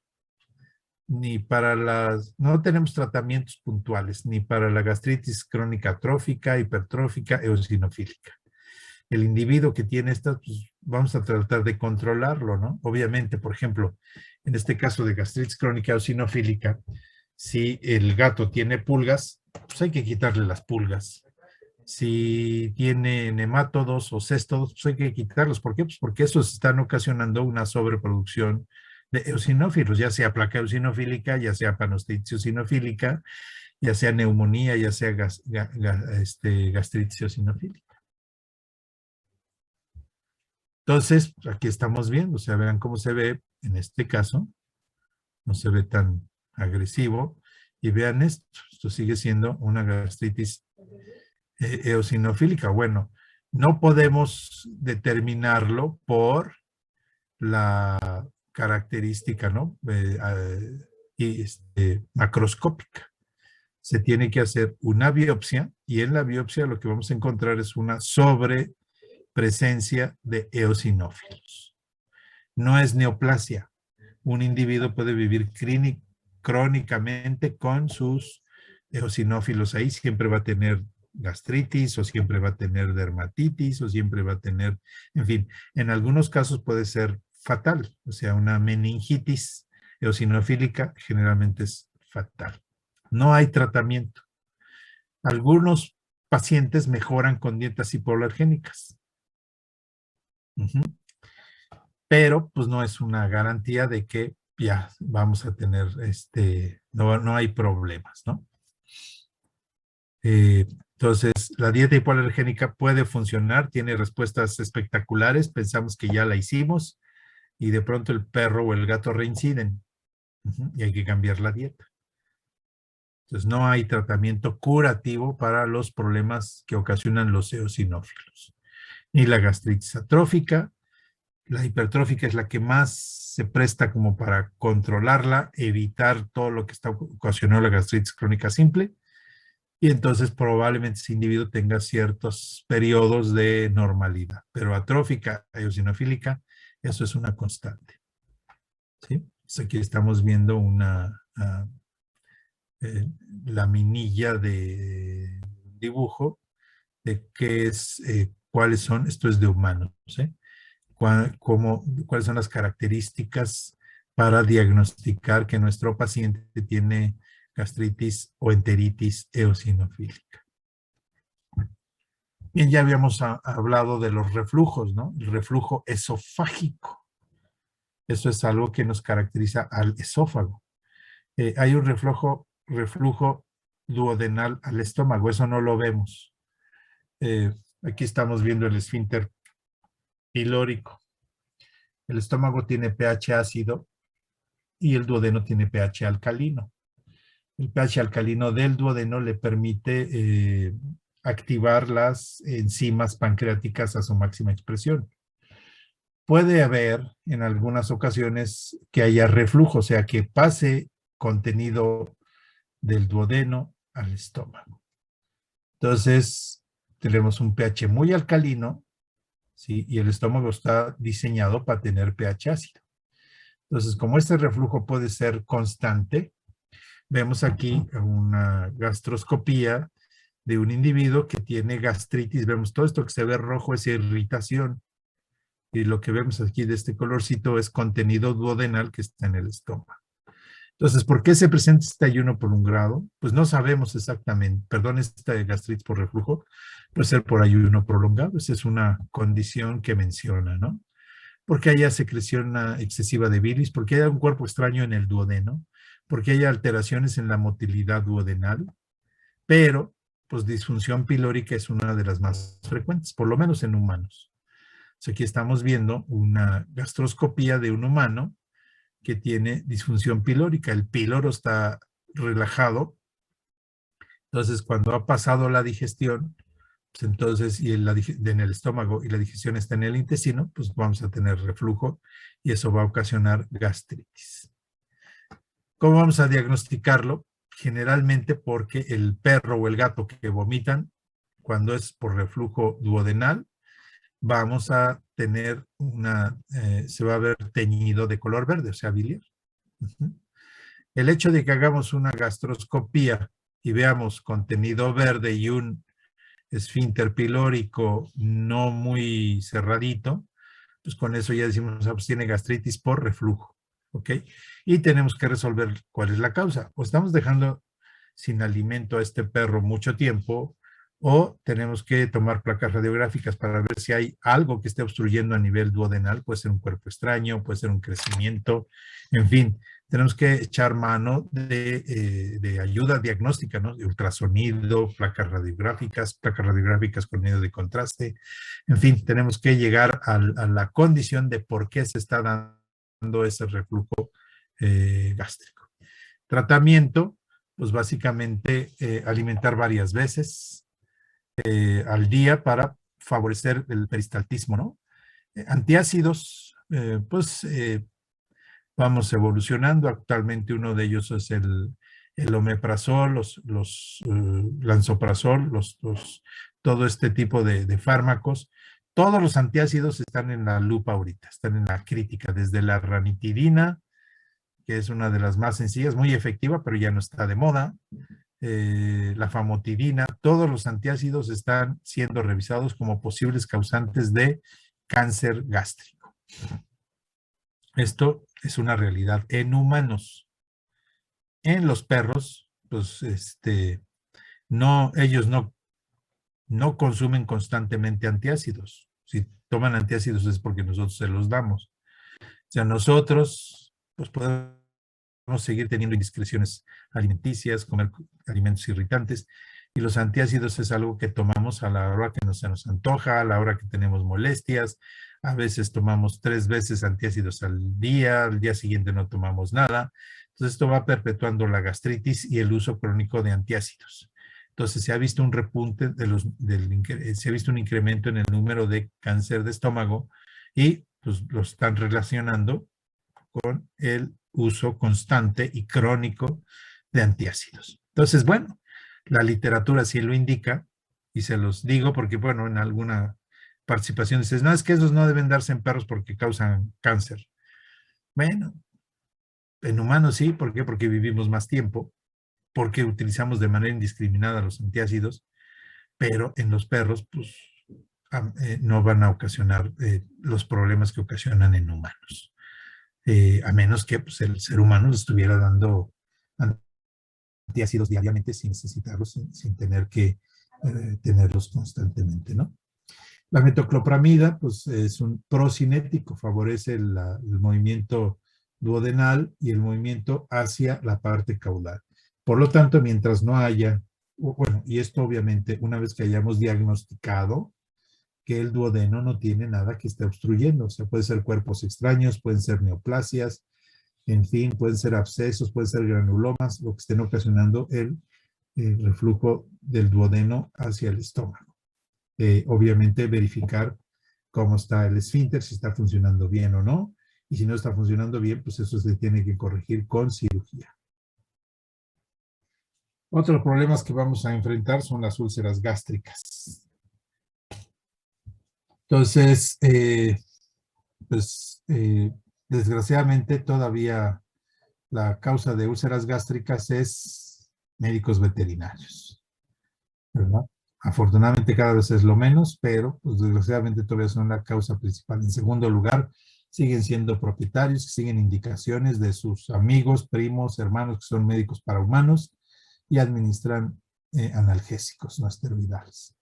No tenemos tratamientos puntuales, ni para la gastritis crónica atrófica, hipertrófica, eosinofílica. El individuo que tiene estas, pues vamos a tratar de controlarlo, ¿no? Obviamente, por ejemplo, en este caso de gastritis crónica eosinofílica, si el gato tiene pulgas, pues hay que quitarle las pulgas. Si tiene nemátodos o céstodos, pues hay que quitarlos. ¿Por qué? Pues porque esos están ocasionando una sobreproducción de eosinófilos, ya sea placa eosinofílica, ya sea panostitis eosinofílica, ya sea neumonía, ya sea gastritis eosinofílica. Entonces, aquí estamos viendo, o sea, vean cómo se ve en este caso, no se ve tan agresivo, y vean esto sigue siendo una gastritis eosinofílica. Bueno, no podemos determinarlo por la característica, ¿no? Macroscópica. Se tiene que hacer una biopsia y en la biopsia lo que vamos a encontrar es una sobrepresencia de eosinófilos. No es neoplasia. Un individuo puede vivir crónicamente con sus eosinófilos ahí, siempre va a tener gastritis o siempre va a tener dermatitis o siempre va a tener, en fin, en algunos casos puede ser fatal, o sea, una meningitis eosinofílica generalmente es fatal. No hay tratamiento. Algunos pacientes mejoran con dietas hipoalergénicas. Pero pues no es una garantía de que ya vamos a tener, no hay problemas, ¿no? Entonces, la dieta hipoalergénica puede funcionar, tiene respuestas espectaculares, pensamos que ya la hicimos y de pronto el perro o el gato reinciden y hay que cambiar la dieta. Entonces, no hay tratamiento curativo para los problemas que ocasionan los eosinófilos. Ni la gastritis atrófica, la hipertrófica es la que más se presta como para controlarla, evitar todo lo que está ocasionando la gastritis crónica simple. Y entonces probablemente ese individuo tenga ciertos periodos de normalidad. Pero atrófica, eosinofílica, eso es una constante. ¿Sí? Entonces aquí estamos viendo una laminilla de dibujo de qué es, cuáles son, esto es de humanos, ¿sí? Cuáles son las características para diagnosticar que nuestro paciente tiene gastritis o enteritis eosinofílica. Bien, ya habíamos hablado de los reflujos, ¿no? El reflujo esofágico. Eso es algo que nos caracteriza al esófago. Hay un reflujo duodenal al estómago, eso no lo vemos. Aquí estamos viendo el esfínter pilórico. El estómago tiene pH ácido y el duodeno tiene pH alcalino. El pH alcalino del duodeno le permite activar las enzimas pancreáticas a su máxima expresión. Puede haber en algunas ocasiones que haya reflujo, o sea, que pase contenido del duodeno al estómago. Entonces, tenemos un pH muy alcalino, ¿sí? Y el estómago está diseñado para tener pH ácido. Entonces, como este reflujo puede ser constante, vemos aquí una gastroscopía de un individuo que tiene gastritis. Vemos todo esto que se ve rojo es irritación. Y lo que vemos aquí de este colorcito es contenido duodenal que está en el estómago. Entonces, ¿por qué se presenta este ayuno prolongado? Pues no sabemos exactamente. Perdón, esta gastritis por reflujo puede ser por ayuno prolongado. Esa es una condición que menciona, ¿no? Porque haya secreción excesiva de bilis, porque haya un cuerpo extraño en el duodeno, porque haya alteraciones en la motilidad duodenal, pero pues disfunción pilórica es una de las más frecuentes, por lo menos en humanos. Entonces, aquí estamos viendo una gastroscopía de un humano que tiene disfunción pilórica. El píloro está relajado. Entonces, cuando ha pasado la digestión, pues entonces, y en el estómago y la digestión está en el intestino, pues vamos a tener reflujo y eso va a ocasionar gastritis. ¿Cómo vamos a diagnosticarlo? Generalmente porque el perro o el gato que vomitan cuando es por reflujo duodenal, vamos a tener se va a ver teñido de color verde, o sea, biliar. El hecho de que hagamos una gastroscopía y veamos contenido verde y un esfínter pilórico no muy cerradito, pues con eso ya decimos, pues tiene gastritis por reflujo, ¿ok? Y tenemos que resolver cuál es la causa. O estamos dejando sin alimento a este perro mucho tiempo, o tenemos que tomar placas radiográficas para ver si hay algo que esté obstruyendo a nivel duodenal, puede ser un cuerpo extraño, puede ser un crecimiento, en fin, tenemos que echar mano de ayuda diagnóstica, ¿no? De ultrasonido, placas radiográficas con medio de contraste, en fin, tenemos que llegar a la condición de por qué se está dando ese reflujo gástrico. Tratamiento, pues básicamente alimentar varias veces al día para favorecer el peristaltismo, ¿no? Antiácidos, vamos evolucionando. Actualmente uno de ellos es el omeprazol, los lansoprazol, todo este tipo de fármacos. Todos los antiácidos están en la lupa ahorita, están en la crítica, desde la ranitidina, que es una de las más sencillas, muy efectiva, pero ya no está de moda. La famotidina, todos los antiácidos están siendo revisados como posibles causantes de cáncer gástrico. Esto es una realidad en humanos. En los perros, pues ellos no consumen constantemente antiácidos. Si toman antiácidos es porque nosotros se los damos. O sea, nosotros pues podemos seguir teniendo indiscreciones alimenticias, comer alimentos irritantes, y los antiácidos es algo que tomamos a la hora que se nos antoja, a la hora que tenemos molestias. A veces tomamos 3 veces antiácidos al día siguiente no tomamos nada. Entonces esto va perpetuando la gastritis y el uso crónico de antiácidos. Entonces se ha visto un repunte, se ha visto un incremento en el número de cáncer de estómago, y pues lo están relacionando con el uso constante y crónico de antiácidos. Entonces, bueno, la literatura sí lo indica, y se los digo porque, bueno, en alguna participación dices, no, es que esos no deben darse en perros porque causan cáncer. Bueno, en humanos sí, ¿por qué? Porque vivimos más tiempo, porque utilizamos de manera indiscriminada los antiácidos, pero en los perros, pues, no van a ocasionar los problemas que ocasionan en humanos. A menos que pues, el ser humano le estuviera dando antiácidos diariamente sin necesitarlos, sin tener que tenerlos constantemente, ¿no? La metoclopramida, pues es un procinético, favorece el movimiento duodenal y el movimiento hacia la parte caudal. Por lo tanto, mientras no haya, bueno, y esto obviamente una vez que hayamos diagnosticado que el duodeno no tiene nada que esté obstruyendo, o sea, pueden ser cuerpos extraños, pueden ser neoplasias, en fin, pueden ser abscesos, pueden ser granulomas, lo que estén ocasionando el reflujo del duodeno hacia el estómago. Obviamente verificar cómo está el esfínter, si está funcionando bien o no, y si no está funcionando bien, pues eso se tiene que corregir con cirugía. Otros problemas que vamos a enfrentar son las úlceras gástricas. Entonces, desgraciadamente todavía la causa de úlceras gástricas es médicos veterinarios, ¿verdad? Afortunadamente cada vez es lo menos, pero pues desgraciadamente todavía son la causa principal. En segundo lugar, siguen siendo propietarios, siguen indicaciones de sus amigos, primos, hermanos que son médicos para humanos y administran analgésicos no esteroidales.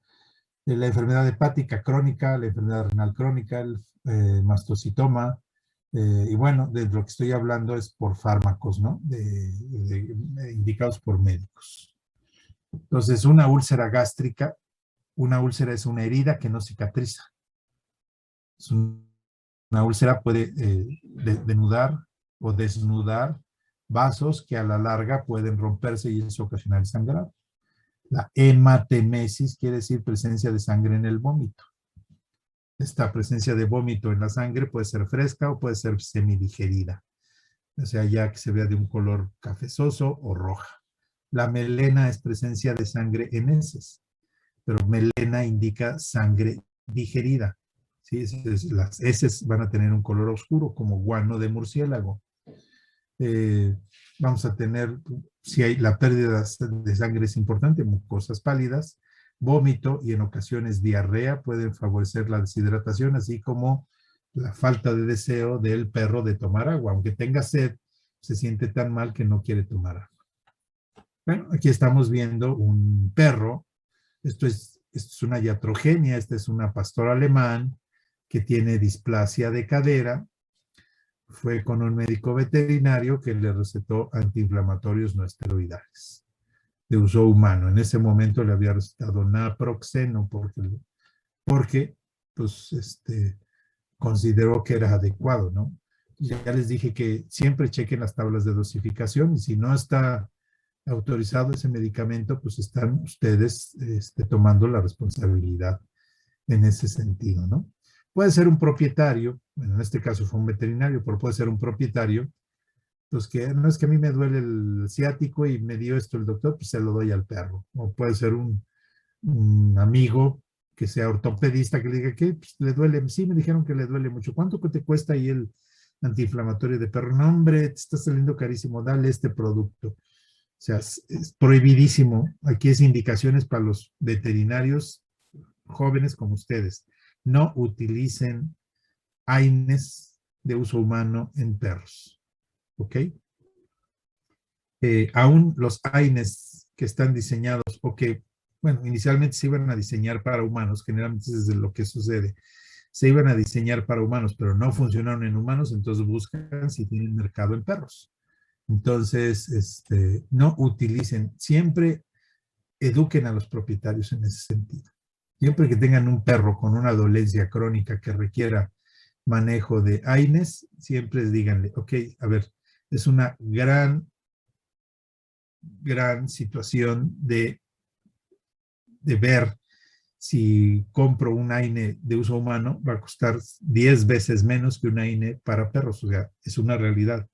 La enfermedad hepática crónica, la enfermedad renal crónica, el mastocitoma, y bueno, de lo que estoy hablando es por fármacos, ¿no? Indicados por médicos. Entonces, una úlcera gástrica, una úlcera es una herida que no cicatriza. Una úlcera puede denudar o desnudar vasos que a la larga pueden romperse y eso ocasionar sangrado. La hematemesis quiere decir presencia de sangre en el vómito. Esta presencia de vómito en la sangre puede ser fresca o puede ser semidigerida, o sea, ya que se vea de un color cafezoso o roja. La melena es presencia de sangre en heces. pero melena indica sangre digerida. ¿Sí? Las heces van a tener un color oscuro, como guano de murciélago. Vamos a tener, si hay la pérdida de sangre es importante, mucosas pálidas, vómito y en ocasiones diarrea pueden favorecer la deshidratación, así como la falta de deseo del perro de tomar agua. Aunque tenga sed, se siente tan mal que no quiere tomar agua. Bueno, aquí estamos viendo un perro. Esto es una iatrogenia, esta es una pastor alemán que tiene displasia de cadera. Fue con un médico veterinario que le recetó antiinflamatorios no esteroidales de uso humano. En ese momento le había recetado naproxeno porque pues, consideró que era adecuado, ¿no? Ya les dije que siempre chequen las tablas de dosificación y si no está autorizado ese medicamento, pues están ustedes tomando la responsabilidad en ese sentido, ¿no? Puede ser un propietario, bueno, en este caso fue un veterinario, pero puede ser un propietario, pues que no es que a mí me duele el ciático y me dio esto el doctor, pues se lo doy al perro. O puede ser un amigo que sea ortopedista que le diga que pues, le duele, sí me dijeron que le duele mucho. ¿Cuánto te cuesta ahí el antiinflamatorio de perro? No, hombre, te está saliendo carísimo, dale este producto. O sea, es prohibidísimo. Aquí es indicaciones para los veterinarios jóvenes como ustedes. No utilicen AINES de uso humano en perros. ¿Ok? Aún los AINES que están diseñados o que, bueno, inicialmente se iban a diseñar para humanos, generalmente es lo que sucede. Se iban a diseñar para humanos, pero no funcionaron en humanos, entonces buscan si tienen mercado en perros. Entonces, no utilicen, siempre eduquen a los propietarios en ese sentido. Siempre que tengan un perro con una dolencia crónica que requiera manejo de AINES, siempre díganle, ok, a ver, es una gran situación de ver si compro un AINE de uso humano, va a costar 10 veces menos que un AINE para perros. O sea, es una realidad.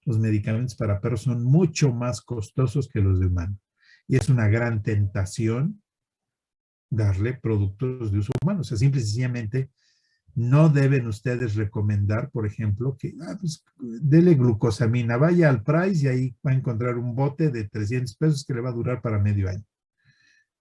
Los medicamentos para perros son mucho más costosos que los de humanos. Y es una gran tentación darle productos de uso humano. O sea, simple y sencillamente no deben ustedes recomendar, por ejemplo, que pues, dele glucosamina, vaya al Price y ahí va a encontrar un bote de 300 pesos que le va a durar para medio año.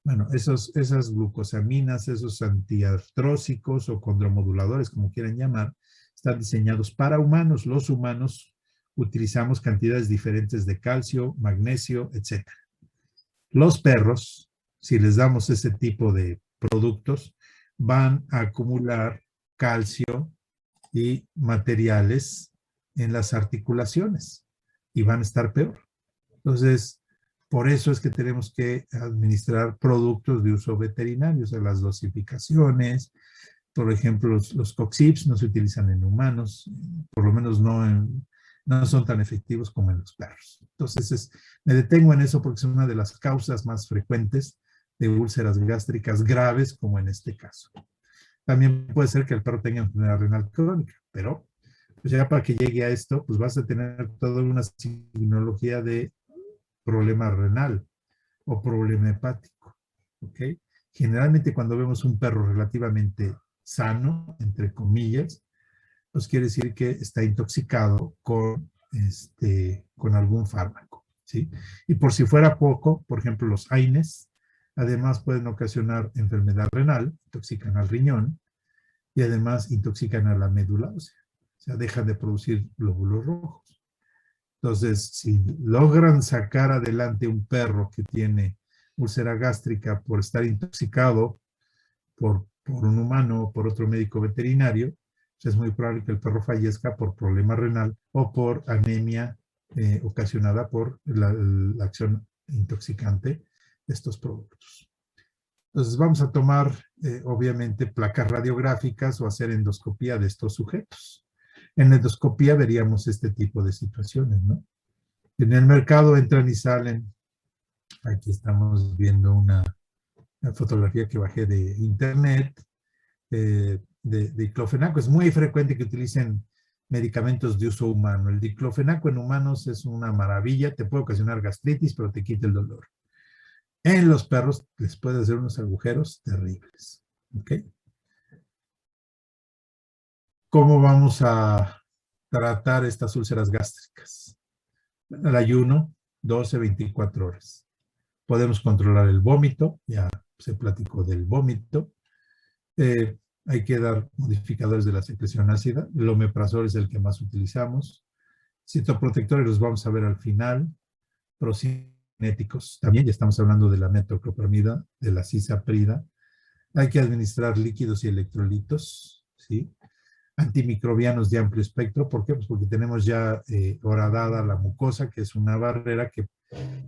Bueno, esas glucosaminas, esos antiartrósicos o condromoduladores, como quieran llamar, están diseñados para humanos. Los humanos utilizamos cantidades diferentes de calcio, magnesio, etc. Los perros, si les damos ese tipo de productos, van a acumular calcio y materiales en las articulaciones y van a estar peor. Entonces, por eso es que tenemos que administrar productos de uso veterinario, o sea, las dosificaciones. Por ejemplo, los Coxips no se utilizan en humanos, por lo menos no son tan efectivos como en los perros. Entonces, me detengo en eso porque es una de las causas más frecuentes de úlceras gástricas graves, como en este caso. También puede ser que el perro tenga enfermedad renal crónica, pero pues ya para que llegue a esto, pues vas a tener toda una signología de problema renal o problema hepático, ¿ok? Generalmente cuando vemos un perro relativamente sano, entre comillas, pues quiere decir que está intoxicado con algún fármaco, ¿sí? Y por si fuera poco, por ejemplo, los AINES, además pueden ocasionar enfermedad renal, intoxican al riñón, y además intoxican a la médula ósea, o sea, dejan de producir glóbulos rojos. Entonces, si logran sacar adelante un perro que tiene úlcera gástrica por estar intoxicado por un humano o por otro médico veterinario, pues es muy probable que el perro fallezca por problema renal o por anemia ocasionada por la acción intoxicante de estos productos. Entonces vamos a tomar, obviamente, placas radiográficas o hacer endoscopía de estos sujetos. En endoscopía veríamos este tipo de situaciones, ¿no? En el mercado entran y salen. Aquí estamos viendo una fotografía que bajé de internet de diclofenaco. Es muy frecuente que utilicen medicamentos de uso humano. El diclofenaco en humanos es una maravilla, te puede ocasionar gastritis, pero te quita el dolor. En los perros les puede hacer unos agujeros terribles. ¿Ok? ¿Cómo vamos a tratar estas úlceras gástricas? Bueno, el ayuno, 12, 24 horas. Podemos controlar el vómito, ya se platicó del vómito. Hay que dar modificadores de la secreción ácida. El omeprazol es el que más utilizamos. Citoprotectores los vamos a ver al final. Procinéticos, también ya estamos hablando de la metoclopramida, de la cisaprida. Hay que administrar líquidos y electrolitos, ¿sí? Antimicrobianos de amplio espectro. ¿Por qué? Pues porque tenemos ya horadada la mucosa, que es una barrera que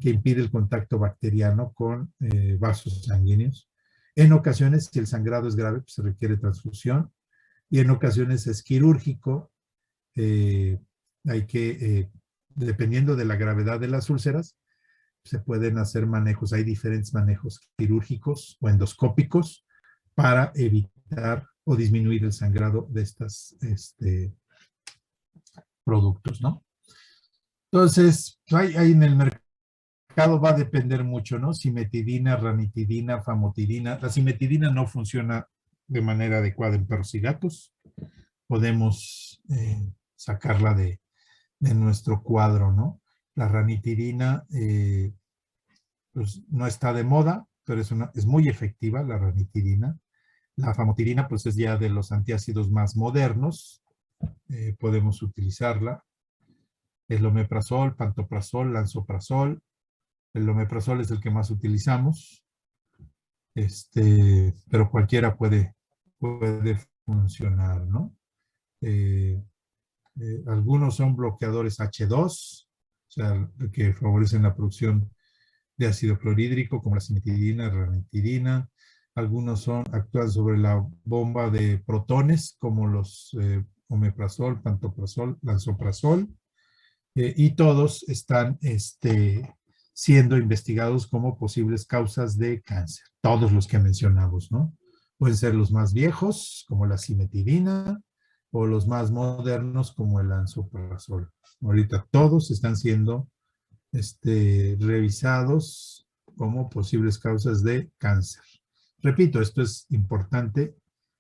impide el contacto bacteriano con vasos sanguíneos. En ocasiones, si el sangrado es grave, pues se requiere transfusión, y en ocasiones es quirúrgico. Hay que, dependiendo de la gravedad de las úlceras, se pueden hacer manejos. Hay diferentes manejos quirúrgicos o endoscópicos para evitar o disminuir el sangrado de estos productos, ¿no? Entonces, hay en el mercado va a depender mucho, ¿no? Cimetidina, ranitidina, famotidina. La cimetidina no funciona de manera adecuada en perros y gatos. Podemos sacarla de nuestro cuadro, ¿no? La ranitidina pues no está de moda, pero es muy efectiva la ranitidina. La famotidina pues es ya de los antiácidos más modernos. Podemos utilizarla. El omeprazol, pantoprazol, lansoprazol. El omeprazol es el que más utilizamos. Pero cualquiera puede funcionar, ¿no? Algunos son bloqueadores H2, o sea, que favorecen la producción de ácido clorhídrico, como la cimetidina, la ranitidina. Algunos actúan sobre la bomba de protones, como los omeprazol, pantoprazol, lansoprazol, y todos están siendo investigados como posibles causas de cáncer. Todos los que mencionamos, ¿no? Pueden ser los más viejos, como la cimetidina, o los más modernos, como el lansoprazol. Ahorita todos están siendo revisados como posibles causas de cáncer. Repito, esto es importante.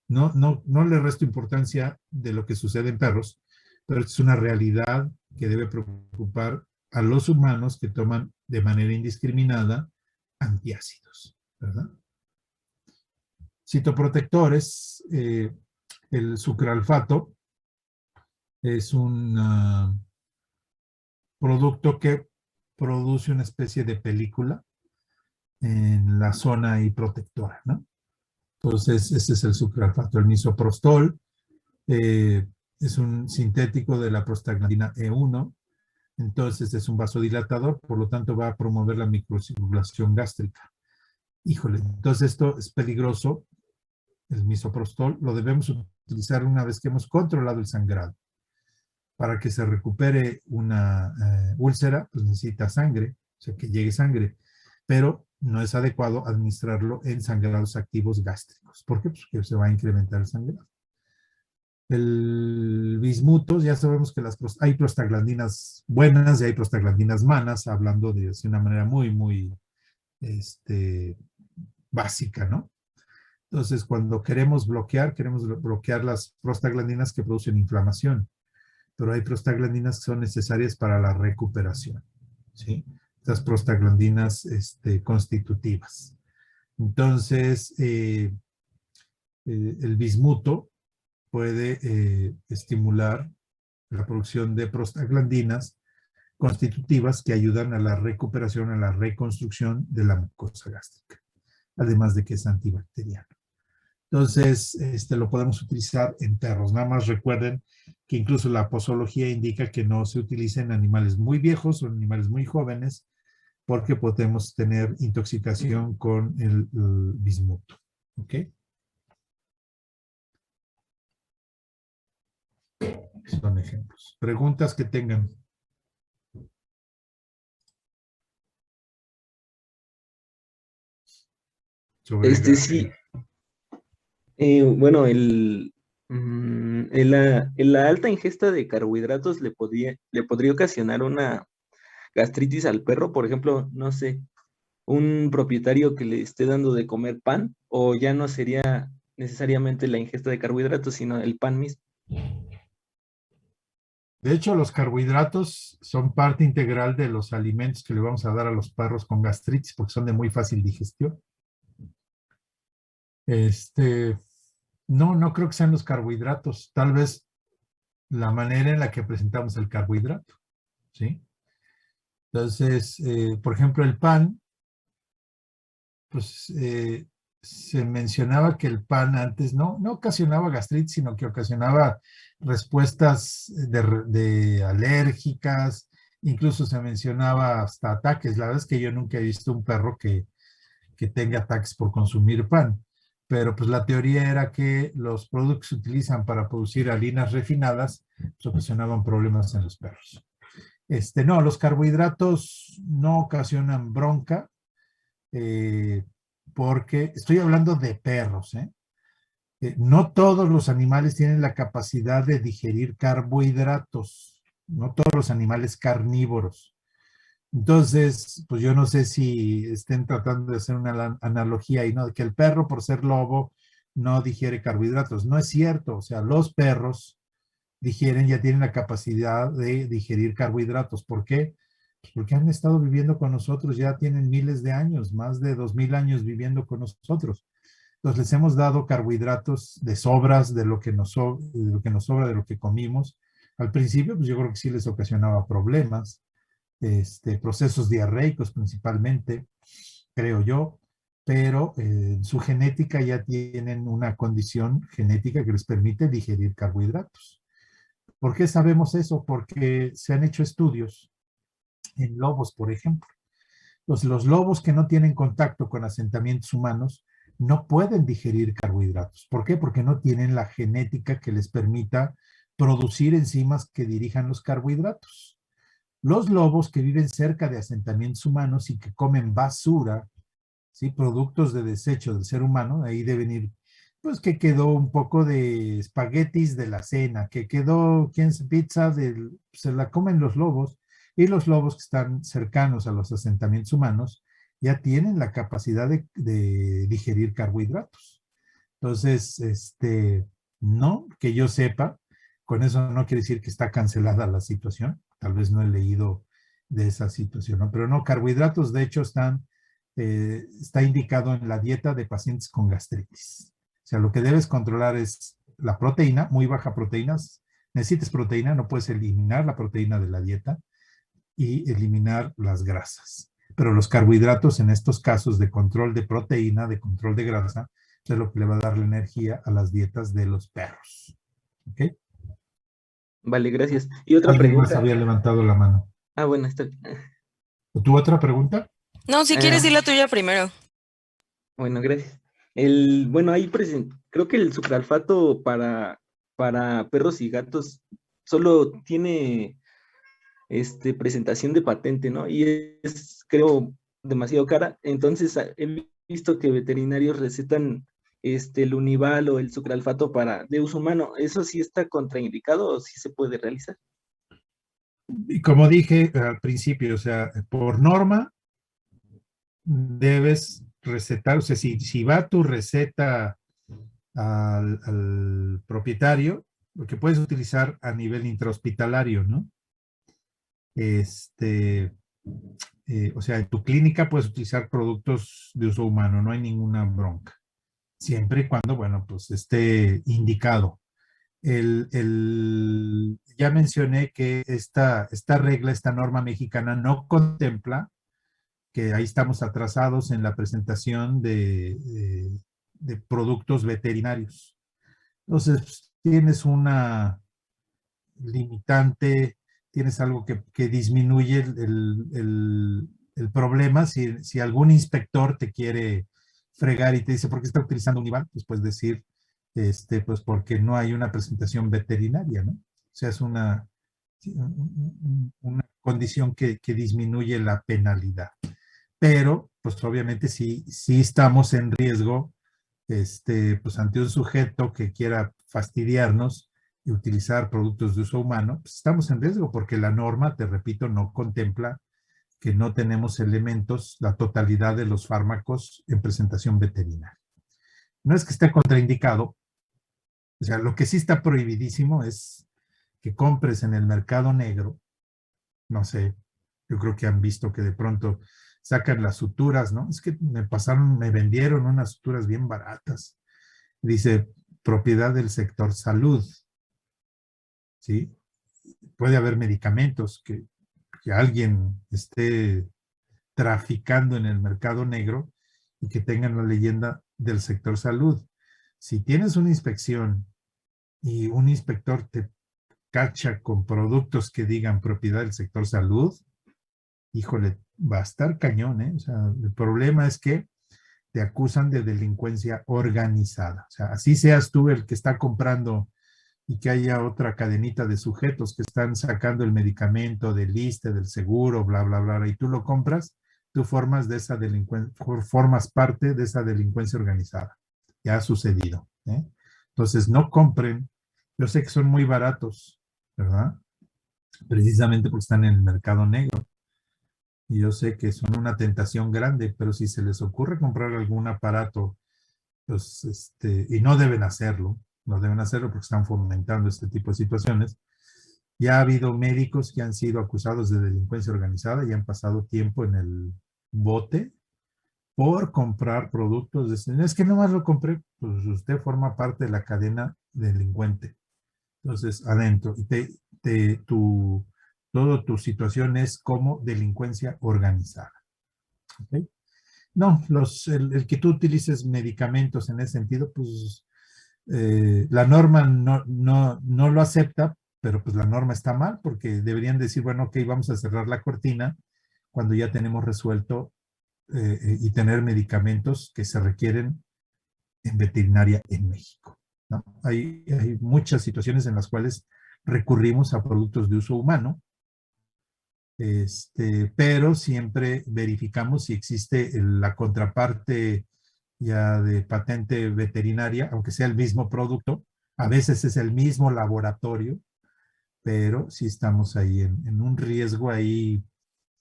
No le resto importancia de lo que sucede en perros, pero es una realidad que debe preocupar a los humanos que toman de manera indiscriminada antiácidos, ¿verdad? Citoprotectores, el sucralfato es un producto que produce una especie de película en la zona ahí protectora, ¿no? Entonces, ese es el sucralfato. El misoprostol es un sintético de la prostaglandina E1, entonces es un vasodilatador, por lo tanto va a promover la microcirculación gástrica. Híjole, entonces esto es peligroso. El misoprostol lo debemos utilizar una vez que hemos controlado el sangrado. Para que se recupere una úlcera, pues necesita sangre, o sea, que llegue sangre, pero no es adecuado administrarlo en sangrados activos gástricos. ¿Por qué? Pues porque se va a incrementar el sangrado. El bismuto, ya sabemos que hay prostaglandinas buenas y hay prostaglandinas malas, hablando de una manera muy, muy básica, ¿no? Entonces, cuando queremos bloquear las prostaglandinas que producen inflamación, pero hay prostaglandinas que son necesarias para la recuperación, ¿sí? Estas prostaglandinas constitutivas. Entonces, el bismuto puede estimular la producción de prostaglandinas constitutivas que ayudan a la recuperación, a la reconstrucción de la mucosa gástrica, además de que es antibacteriano. Entonces, lo podemos utilizar en perros. Nada más recuerden que incluso la posología indica que no se utiliza en animales muy viejos o en animales muy jóvenes, porque podemos tener intoxicación con el bismuto. ¿Ok? Son ejemplos. Preguntas que tengan. Sobre Sí. Bueno, la alta ingesta de carbohidratos le podría ocasionar una gastritis al perro, por ejemplo, no sé, un propietario que le esté dando de comer pan, o ya no sería necesariamente la ingesta de carbohidratos, sino el pan mismo. De hecho, los carbohidratos son parte integral de los alimentos que le vamos a dar a los perros con gastritis porque son de muy fácil digestión. No creo que sean los carbohidratos, tal vez la manera en la que presentamos el carbohidrato, ¿sí? Entonces, por ejemplo, el pan, pues se mencionaba que el pan antes no ocasionaba gastritis, sino que ocasionaba respuestas de alérgicas, incluso se mencionaba hasta ataques. La verdad es que yo nunca he visto un perro que tenga ataques por consumir pan, pero pues la teoría era que los productos que se utilizan para producir harinas refinadas pues, ocasionaban problemas en los perros. No, los carbohidratos no ocasionan bronca, porque estoy hablando de perros, no todos los animales tienen la capacidad de digerir carbohidratos, no todos los animales carnívoros. Entonces, pues yo no sé si estén tratando de hacer una analogía ahí, ¿no? De que el perro, por ser lobo, no digiere carbohidratos. No es cierto, o sea, los perros digieren, ya tienen la capacidad de digerir carbohidratos. ¿Por qué? Pues porque han estado viviendo con nosotros, ya tienen miles de años, más de 2000 años viviendo con nosotros. Entonces les hemos dado carbohidratos de sobras de lo que nos sobra, de lo que comimos. Al principio, pues yo creo que sí les ocasionaba problemas, procesos diarreicos principalmente, creo yo, pero su genética ya tienen una condición genética que les permite digerir carbohidratos. ¿Por qué sabemos eso? Porque se han hecho estudios en lobos, por ejemplo. Los lobos que no tienen contacto con asentamientos humanos no pueden digerir carbohidratos. ¿Por qué? Porque no tienen la genética que les permita producir enzimas que dirijan los carbohidratos. Los lobos que viven cerca de asentamientos humanos y que comen basura, ¿sí? Productos de desecho del ser humano, ahí deben ir, pues que quedó un poco de espaguetis de la cena, que quedó pizza, se la comen los lobos, y los lobos que están cercanos a los asentamientos humanos ya tienen la capacidad de digerir carbohidratos. Entonces, no, que yo sepa, con eso no quiere decir que está cancelada la situación, tal vez no he leído de esa situación, ¿no? Pero no, carbohidratos de hecho está indicado en la dieta de pacientes con gastritis. O sea, lo que debes controlar es la proteína, muy baja proteína, necesitas proteína, no puedes eliminar la proteína de la dieta y eliminar las grasas. Pero los carbohidratos en estos casos de control de proteína, de control de grasa, es lo que le va a dar la energía a las dietas de los perros. ¿Ok? Vale, gracias. Y otra Alguien más pregunta. había levantado la mano. Ah, bueno, está. ¿Tú otra pregunta? No, si quieres, di la tuya primero. Bueno, gracias. Bueno, ahí creo que el sucralfato para perros y gatos solo tiene presentación de patente, ¿no? Y es, creo, demasiado cara. Entonces, he visto que veterinarios recetan el Unival o el sucralfato de uso humano. ¿Eso sí está contraindicado o sí se puede realizar? Y como dije al principio, o sea, por norma, debes recetar, o sea, si va tu receta al propietario, lo que puedes utilizar a nivel intrahospitalario, ¿no? O sea, en tu clínica puedes utilizar productos de uso humano, no hay ninguna bronca. Siempre y cuando, bueno, pues esté indicado. Ya mencioné que esta regla, esta norma mexicana no contempla, que ahí estamos atrasados en la presentación de productos veterinarios. Entonces, pues, tienes una limitante, tienes algo que disminuye el problema. Si algún inspector te quiere fregar y te dice, ¿por qué está utilizando Unival? Pues puedes decir, pues porque no hay una presentación veterinaria, ¿no? O sea, es una condición que disminuye la penalidad. Pero, pues obviamente si estamos en riesgo, pues ante un sujeto que quiera fastidiarnos y utilizar productos de uso humano, pues estamos en riesgo porque la norma, te repito, no contempla que no tenemos elementos, la totalidad de los fármacos en presentación veterinaria. No es que esté contraindicado, o sea, lo que sí está prohibidísimo es que compres en el mercado negro, no sé, yo creo que han visto que de pronto sacan las suturas, ¿no? Es que me vendieron unas suturas bien baratas. Dice, propiedad del sector salud, ¿sí? Puede haber medicamentos que alguien esté traficando en el mercado negro y que tengan la leyenda del sector salud. Si tienes una inspección y un inspector te cacha con productos que digan propiedad del sector salud, híjole, va a estar cañón, ¿eh? O sea, el problema es que te acusan de delincuencia organizada. O sea, así seas tú el que está comprando y que haya otra cadenita de sujetos que están sacando el medicamento del ISSSTE, del seguro, bla, bla, bla, y tú lo compras, tú formas parte de esa delincuencia organizada. Ya ha sucedido, ¿eh? Entonces, no compren. Yo sé que son muy baratos, ¿verdad? Precisamente porque están en el mercado negro. Y yo sé que son una tentación grande, pero si se les ocurre comprar algún aparato, pues, y no deben hacerlo porque están fomentando este tipo de situaciones. Ya ha habido médicos que han sido acusados de delincuencia organizada y han pasado tiempo en el bote por comprar productos. Es que nomás lo compré, pues usted forma parte de la cadena delincuente. Entonces, adentro, toda tu situación es como delincuencia organizada. ¿Okay? No, el que tú utilices medicamentos en ese sentido, pues la norma no lo acepta, pero pues la norma está mal porque deberían decir, bueno, ok, vamos a cerrar la cortina cuando ya tenemos resuelto y tener medicamentos que se requieren en veterinaria en México, ¿no? Hay muchas situaciones en las cuales recurrimos a productos de uso humano, pero siempre verificamos si existe la contraparte ya de patente veterinaria, aunque sea el mismo producto, a veces es el mismo laboratorio, pero sí estamos ahí en un riesgo ahí,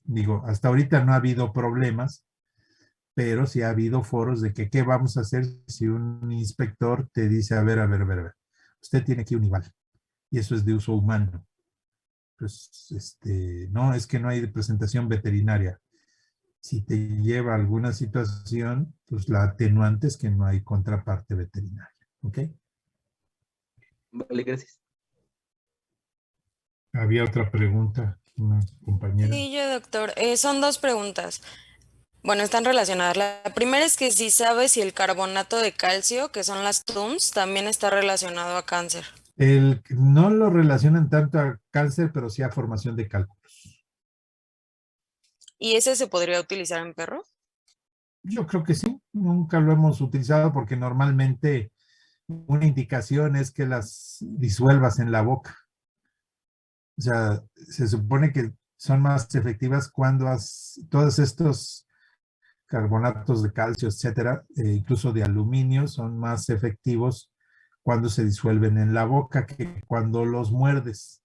digo, hasta ahorita no ha habido problemas, pero sí ha habido foros de que qué vamos a hacer si un inspector te dice, a ver, usted tiene aquí un IVAL, y eso es de uso humano. Pues, no, es que no hay presentación veterinaria. Si te lleva a alguna situación, pues la atenuante es que no hay contraparte veterinaria. ¿Ok? Vale, gracias. Había otra pregunta, una compañera. Sí, yo, doctor. Son dos preguntas. Bueno, están relacionadas. La primera es que si sabe si el carbonato de calcio, que son las TUMS, también está relacionado a cáncer. No lo relacionan tanto a cáncer, pero sí a formación de cálculos. ¿Y ese se podría utilizar en perro? Yo creo que sí, nunca lo hemos utilizado porque normalmente una indicación es que las disuelvas en la boca. O sea, se supone que son más efectivas cuando todos estos carbonatos de calcio, etcétera, incluso de aluminio, son más efectivos cuando se disuelven en la boca que cuando los muerdes.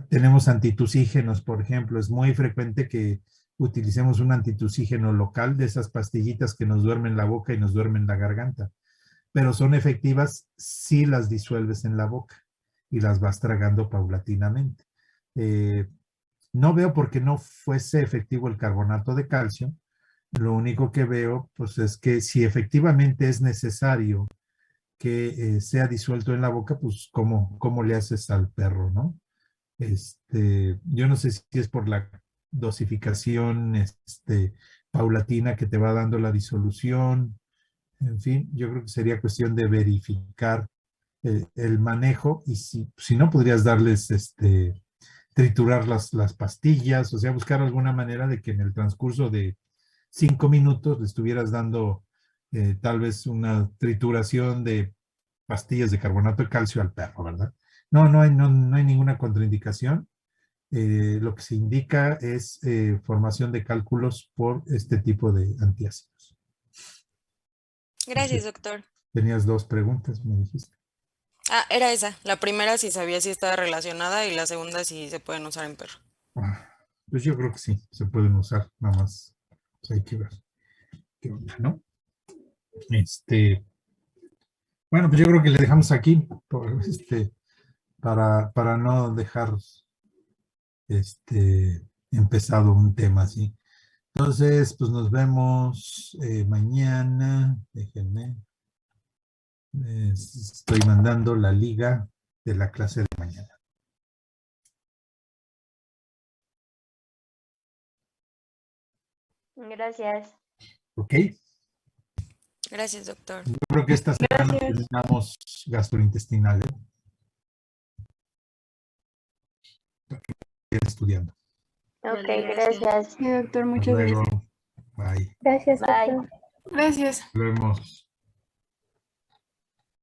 Tenemos antitusígenos, por ejemplo, es muy frecuente que utilicemos un antitusígeno local de esas pastillitas que nos duermen la boca y nos duermen la garganta, pero son efectivas si las disuelves en la boca y las vas tragando paulatinamente. No veo por qué no fuese efectivo el carbonato de calcio. Lo único que veo, pues, es que si efectivamente es necesario que sea disuelto en la boca, pues, ¿cómo le haces al perro, no? Yo no sé si es por la dosificación, paulatina que te va dando la disolución. En fin, yo creo que sería cuestión de verificar el manejo y si no podrías darles, triturar las pastillas, o sea, buscar alguna manera de que en el transcurso de 5 minutos le estuvieras dando tal vez una trituración de pastillas de carbonato de calcio al perro, ¿verdad? No hay ninguna contraindicación. Lo que se indica es formación de cálculos por este tipo de antiácidos. Gracias, doctor. Tenías dos preguntas, me dijiste. Ah, era esa. La primera si sabía si estaba relacionada y la segunda si se pueden usar en perro. Pues yo creo que sí, se pueden usar, nada más pues hay que ver qué onda, ¿no? Bueno, pues yo creo que le dejamos aquí para no dejar empezado un tema así. Entonces, pues nos vemos mañana. Déjenme. Estoy mandando la liga de la clase de mañana. Gracias. ¿Ok? Gracias, doctor. Yo creo que esta semana Gracias. terminamos gastrointestinal, estudiando. Ok, Vale, gracias. gracias. Sí, doctor, Hasta muchas luego. gracias. Bye. Gracias, Bye. doctor. Gracias. Nos vemos.